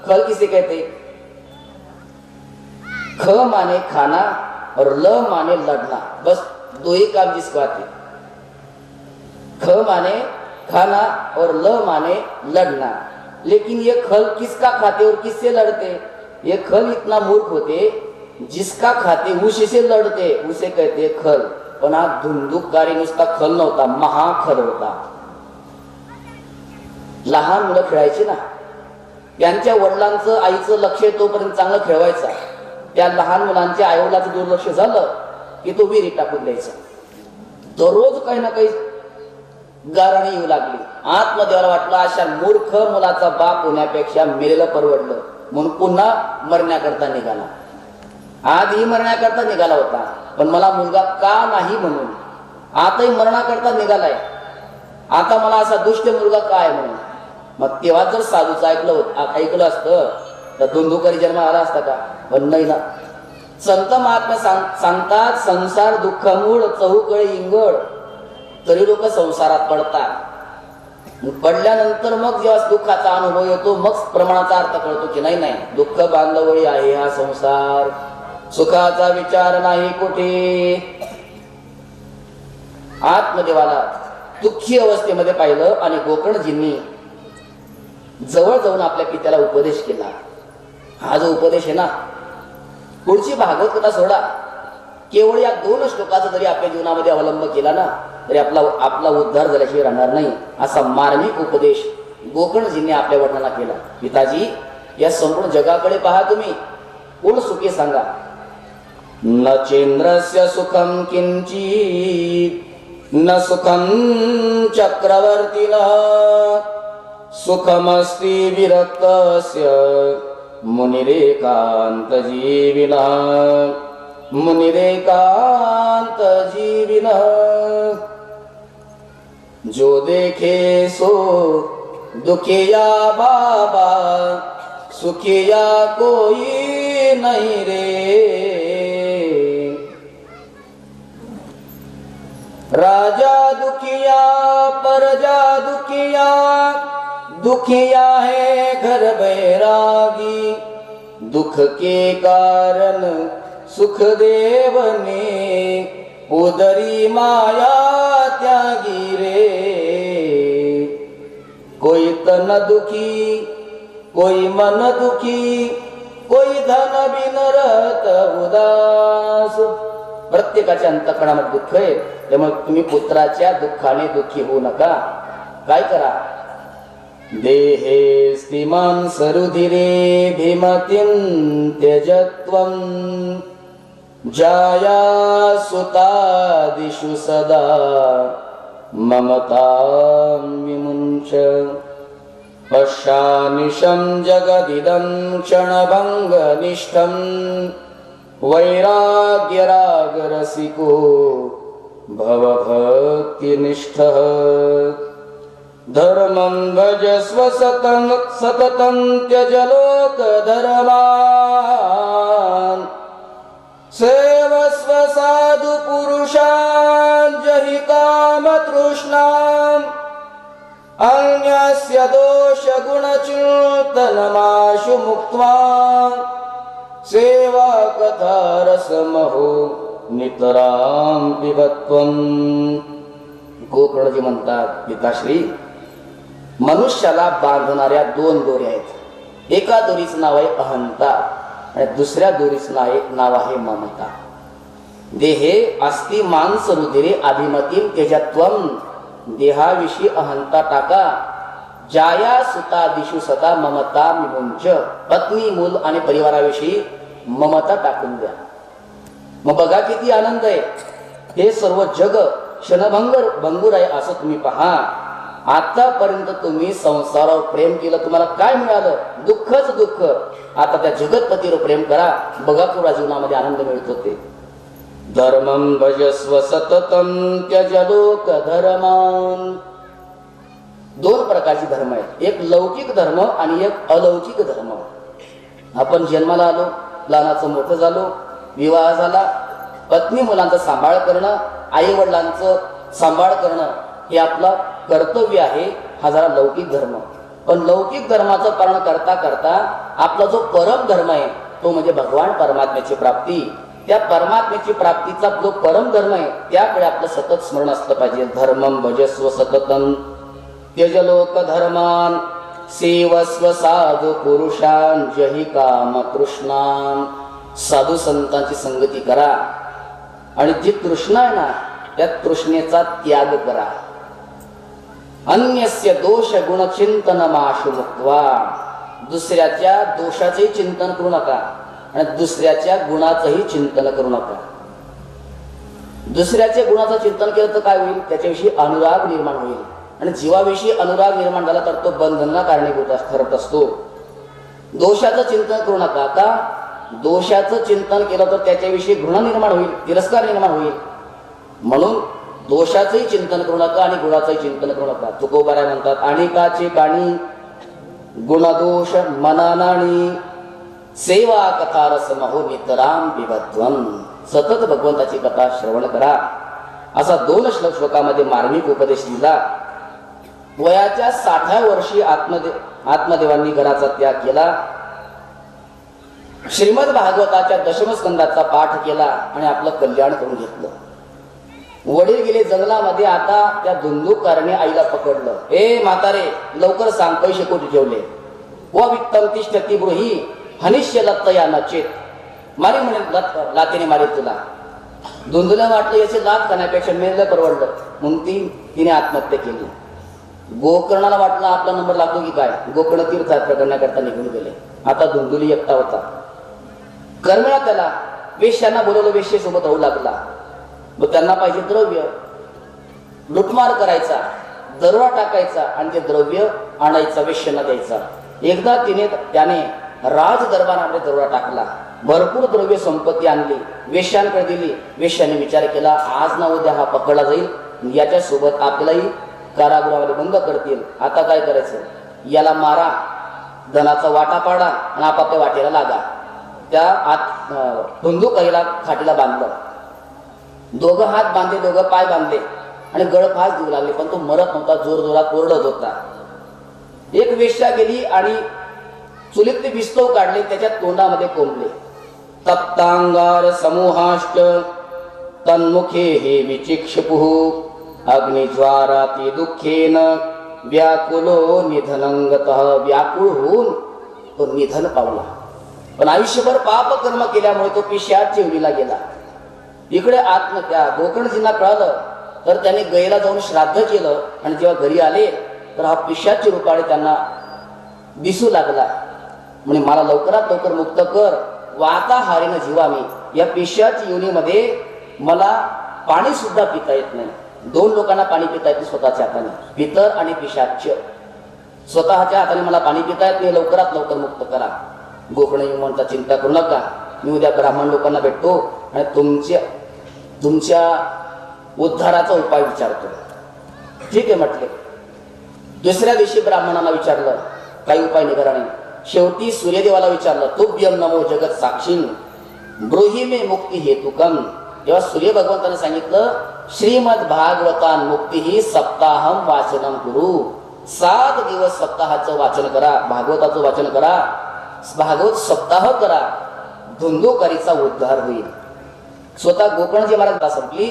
खल किसे कहते? ख माने खाना और ल माने लड़ना, बस दो ही काम जिसको आते। ख माने खाना और ल माने लड़ना, लेकिन ये खल किसका खाते और किससे लड़ते? ये खल इतना मूर्ख होते, जिसका खाते उसी से लढते, उसे कहते खल. पण हा धुंदुककारी नुसता खल नव्हता, महाखल होता. लहान मुलं खेळायची ना, त्यांच्या वडिलांचं आईचं लक्ष तोपर्यंत चांगलं खेळवायचा. त्या लहान मुलांच्या आईवडिलाचं दुर्लक्ष झालं की तो विहिरीत टाकून द्यायचा. तो रोज काही ना काही गाराणी येऊ लागली. आत्मदेवाला वाटलं अशा मूर्ख मुलाचा बाप होण्यापेक्षा मेलेलं परवडलं, म्हणून पुन्हा मरण्याकरता निघाला. आधी मरण्याकरता निघाला होता, पण मला मुलगा का नाही म्हणून आताही मरणाकरता निघालाय. आता मला असा दुष्ट मुलगा काय म्हणून. मग तेव्हा जर साधूचं ऐकलं असतं तर धुंदुकरी जन्म आला असता का? पण नाही ना. संत महात्मा सांगतात, संसार दुःख मूळ चहूकळी इंगळ, तरी लोक संसारात पडतात. पडल्यानंतर मग जेव्हा दुःखाचा अनुभव येतो, मग प्रमाणाचा अर्थ कळतो की नाही नाही, दुःख बांधवळी आहे हा संसार, सुखाचा विचार नाही कुठे. आत्मदेवाला दुःखी अवस्थेमध्ये पाहिलं आणि गोकर्णजींनी जवळ जाऊन आपल्या पित्याला उपदेश केला. हा जो उपदेश आहे ना, पुढची भागवत कथा सोडा, केवळ या 2 श्लोकाचा जरी आपल्या जीवनामध्ये अवलंब केला ना, तरी आपला उद्धार झाल्याशिवाय राहणार नाही. असा मार्मिक उपदेश गोकर्णजींनी आपल्या वडिलांना केला. पिताजी, या संपूर्ण जगाकडे पहा तुम्ही, कोण सुखी सांगा. न चेंद्रस्य सुखम किंचित न सुखम चक्रवर्तीनः सुखमस्ति विरक्तस्य मुनिरेकांत जीविनः मुनिरेकांत जीविनः. जो देखे सो दुखिया बाबा, सुखिया कोई नहीं रे. राजा दुखिया प्रजा दुखिया, दुखिया है घर बैरागी. दुख के कारण सुखदेव ने उदरी माया त्यागी रे. कोई तन दुखी, कोई मन दुखी, कोई धन बिन रहत उदास. प्रत्येकाच्या अंतःकरणामध्ये दुःख आहे, त्यामुळे तुम्ही पुत्राच्या दुःखाने दुःखी होऊ नका. काय करा. देहे स्तिमान सरुधिरे भीमतीं त्यजत्वं जाया सुतादिषु सदा ममतां विमुञ्च. पश्यानिशं जगदिदं क्षणभङ्गनिष्ठं वैराग्यरागरसिको भवभक्तिनिष्ठः. धर्मं भजस्व सततं त्यज लोकधर्मान्. सेवस्व साधु पुरुषान् जहि कामतृष्णाम्. अन्यस्य दोष गुणचिन्तनमाशु मुक्त्वा सेवा कथा रसमहो नितरां पिबत्वं. गोकर्णजी म्हणतात, पिताश्री, मनुष्याला बांधणाऱ्या 2 दोरी आहेत. एका दोरीचं नाव आहे अहंता आणि दुसऱ्या दोरीचं नाव आहे ममता. देहे अस्ति मांस रुधिरे अभिमतीं त्यजत्वं. देहाविषयी अहंता टाका. जाया सुतादिषु सदा ममता विमुञ्च. पत्नी, मूल आणि परिवाराविषयी ममता टाकून द्या. मग बघा किती आनंद आहे. हे सर्व जग क्षणभंगूर आहे असं तुम्ही पहा. आतापर्यंत तुम्ही संसारावर प्रेम केलं, तुम्हाला काय मिळालं? दुःखच दुःख. आता त्या जगतपतीवर प्रेम करा, बघा केवढा जीवनामध्ये आनंद मिळतो ते. धर्मं भजस्व सततं त्यज लोक धर्मान्. 2 प्रकारचे धर्म आहेत, एक लौकिक धर्म आणि एक अलौकिक धर्म. आपण जन्माला आलो, लहानाचं मोठं झालो, विवाह झाला, पत्नी मुलांचा सांभाळ करणं, आई वडिलांचं सांभाळ करणं हे आपलं कर्तव्य आहे. हा जरा लौकिक धर्म. पण लौकिक धर्माचं पालन करता करता आपला जो परम धर्म आहे तो म्हणजे भगवान परमात्म्याची प्राप्ती. त्या परमात्म्याची प्राप्तीचा जो परम धर्म आहे त्याकडे आपलं सतत स्मरण असलं पाहिजे. धर्मम भजस्व सततम त्यजलोक धर्मान सेवस्व साधू पुरुषान जही काम तृष्णान. साधू संतांची संगती करा आणि जी तृष्णा आहे ना त्या तृष्णेचा त्याग करा. अन्यस्य दोष गुण चिंतन माशु मुक्त्वा. दुसऱ्याच्या दोषाचेही चिंतन करू नका आणि दुसऱ्याच्या गुणाचंही चिंतन करू नका. दुसऱ्याच्या गुणाचं चिंतन केलं तर काय होईल? त्याच्याविषयी अनुराग निर्माण होईल आणि जीवाविषयी अनुराग निर्माण झाला तर तो बंधनाला कारणीभूत ठरत असतो. दोषाचं चिंतन करू नका. का? दोषाचं चिंतन केलं तर त्याच्याविषयी घृणा निर्माण होईल, तिरस्कार निर्माण होईल. म्हणून दोषाचंही चिंतन करू नका आणि गुणाचंही चिंतन करू नका. तुकोबाराय म्हणतात अनेकाचे काणी गुणदोष मनानाणी सेवा कथा रसमहो नितराम पिबध्वम. सतत भगवंताची कथा श्रवण करा असा 2 श्लोकामध्ये मार्मिक उपदेश दिला. वयाच्या 60व्या वर्षी आत्मदेवांनी घराचा त्याग केला. श्रीमद भागवताच्या दशमस्कंदाचा पाठ केला आणि आपलं कल्याण करून घेतलं. वडील गेले जंगलामध्ये. आता त्या धुंदुकारने आईला पकडलं. ए म्हातारे लवकर सांग पैसे कोठे ठेवले? व वित्तम तिष्ठती ब्रूही हनिष्य लत्त या नचेत. मारी म्हणे लातेने मारी तुला. धुंदुला वाटलं याचे लाभ खाण्यापेक्षा मेलं परवडलं म्हणून तिने आत्महत्या केली. गोकर्णाला वाटलं आपला नंबर लागतो की काय. गोकर्ण तीर्थयात्रा करण्याकरता निघून गेले. आता धुंदुली एकटा होता. कर्मिळा त्याला वेश्यांना बोलवलं. वेश्येसोबत राहू लागला. मग त्यांना पाहिजे द्रव्य. लुटमार करायचा, दरोडा टाकायचा आणि ते द्रव्य आणायचा, वेश्यांना द्यायचा. एकदा त्याने राज दरबारामध्ये दरोडा टाकला. भरपूर द्रव्य संपत्ती आणली, वेश्यांकडे दिली. वेश्याने विचार केला आज ना उद्या हा पकडला जाईल, याच्यासोबत आपल्यालाही कारागृहामध्ये बंद करतील. आता काय करायचं? याला मारा, धनाचा वाटा पाडा आणि आपापल्या वाटेला लागा. त्या धुंदुकाईला खाटीला बांधलं. दोघं हात बांधले, दोघं पाय बांधले आणि गळफास देऊ लागले. पण तो मरत नव्हता, जोर जोरात ओरडत होता. एक वेश्या गेली आणि चुलीतले पिस्तूल काढले, त्याच्या तोंडामध्ये कोंबले. तप्तांगार समूहाष्ट तन्मुखे हे विचिक्षपुः अग्निज्वाराती दुःखेन व्याकुलो निधनंगतः. व्याकुळ होऊन तो निधन पावला. पण आयुष्यभर पाप कर्म केल्यामुळे तो पिशाच जेवलीला गेला. इकडे त्या गोकर्णजींना कळालं तर त्याने गैला जाऊन श्राद्ध केलं आणि जेव्हा घरी आले तर हा पिशाची रूपाने त्यांना दिसू लागला. म्हणजे मला लवकरात लवकर मुक्त कर, वाताहारीनं जीवा मी. या पिशाची योनीमध्ये मला पाणी सुद्धा पिता येत नाही. 2 लोकांना पाणी पिता येते स्वतःच्या हाताने, पितर आणि पिशाच. स्वतःच्या हाताने मला पाणी पिता येत नाही, लवकरात लवकर मुक्त करा. गोकर्ण म्हणता चिंता करू नका, मी उद्या ब्राह्मण लोकांना भेटतो आणि तुमच्या उद्धाराचा उपाय विचारतो. ठीक आहे म्हटले. दुसऱ्या दिवशी ब्राह्मणांना विचारलं, काही उपाय निघाला नाही. शेवटी सूर्यदेवाला विचारलं, तुभ्यम नमो जगत साक्षी ब्रूहि मे मुक्ती हेतुकम. जेव्हा सूर्य भगवंताने सांगितलं श्रीमद भागवतान मुक्ती ही सप्ताहम वाचनम गुरु. 7 दिवस सप्ताहाचं वाचन करा, भागवताचं वाचन करा, भागवत सप्ताह करा, धुंदुकारीचा उद्धार होईल. स्वतः गोकर्णजी महाराज संपली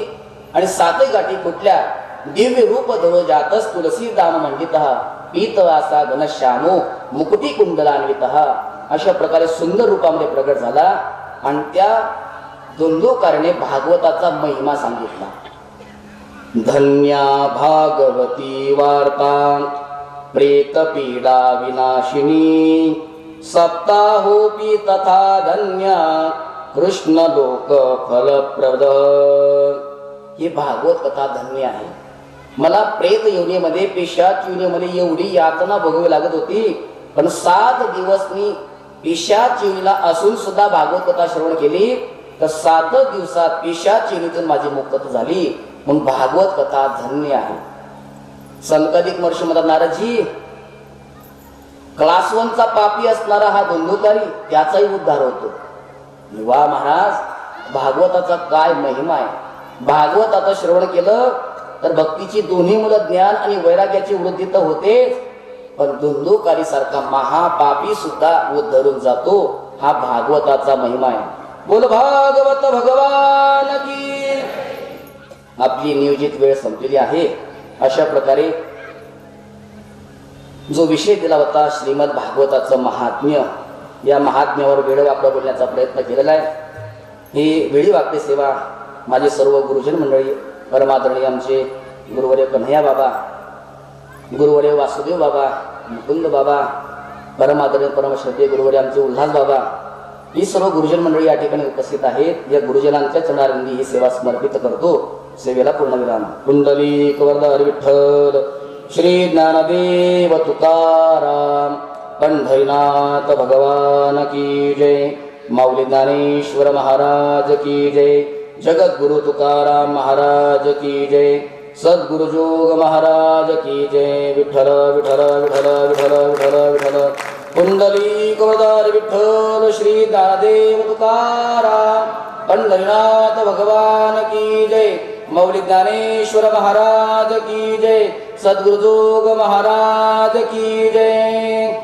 आणि 7 गाठी कुठल्या दिव्य रूप धरो जातस तुलसी दाम मंडितः पीतवासा घनश्यामो मुकुटी कुंडलान्वितः. अशा प्रकारे सुंदर रूपामध्ये प्रगट झाला आणि त्या धुंदुकारीने भागवताचा महिमा सांगितला. धन्या भागवती वार्ता प्रेत पीडा विनाशिनी सप्ताहोपि तथा धन्या कृष्ण लोक फलप्रद. ही भागवत कथा धन्य आहे. मला प्रेत योनीमध्ये, पिशाच योनीमध्ये एवढी यातना भोगावी लागत होती, पण 7 दिवस मी पिशाच योनीला असून सुद्धा भागवत कथा श्रवण केली तर 7 दिवसात पिशाच योनीतून माझी मुक्तता झाली. म्हणून भागवत कथा धन्य आहे. संकटिक महर्षी म्हणतात, नारदजी क्लास 1चा पापी असणारा हा धुंदुकारी त्याचाही उद्धार होतो. वा महाराज, भागवताचा काय महिमा आहे. भागवत आता श्रवण केलं तर भक्तीची दोन्ही मुलं ज्ञान आणि वैराग्याची वृद्धी तर होतेच, पण धुंदुकारी सारखा महापापी सुद्धा उद्धरून जातो. हा भागवताचा महिमा आहे. बोल भागवत भगवान की. आपली नियोजित वेळ संपलेली आहे. अशा प्रकारे जो विषय दिला होता श्रीमद भागवताचं महात्म्य, या महात्म्यावर वेळ वाकडं बोलण्याचा प्रयत्न केलेला आहे. ही वेळी वाकडी सेवा माझे सर्व गुरुजन मंडळी, परमादरणीय आमचे गुरुवर्य कन्हैया बाबा, गुरुवर्य वासुदेव बाबा, मुकुंद बाबा, परमादरणीय परमश्रद्धेय गुरुवर्य आमचे उल्हास बाबा, ही सर्व गुरुजन मंडळी या ठिकाणी उपस्थित आहेत. या गुरुजनांच्या चरणारविंदी ही सेवा समर्पित करतो. सेवेला पूर्णविराम. कुंडलिक वरदारी विठ्ठल श्री ज्ञानदेव तुकाराम पंढरीनाथ भगवान की जय. माऊली ज्ञानेश्वर महाराज की जय. जगद्गुरु तुकाराम महाराज की जय. सद्गुरु जोग महाराज की जय. विठ्ठल विठ्ठल विठ्ठल विठ्ठल विठ्ठल विठ्ठल. कुंडलिक वरदारी विठ्ठल श्री ज्ञानदेव तुकाराम पंढरीनाथ भगवान की जय. माऊली ज्ञानेश्वर महाराज की जय. सद्गुरु जोग महाराज की जय.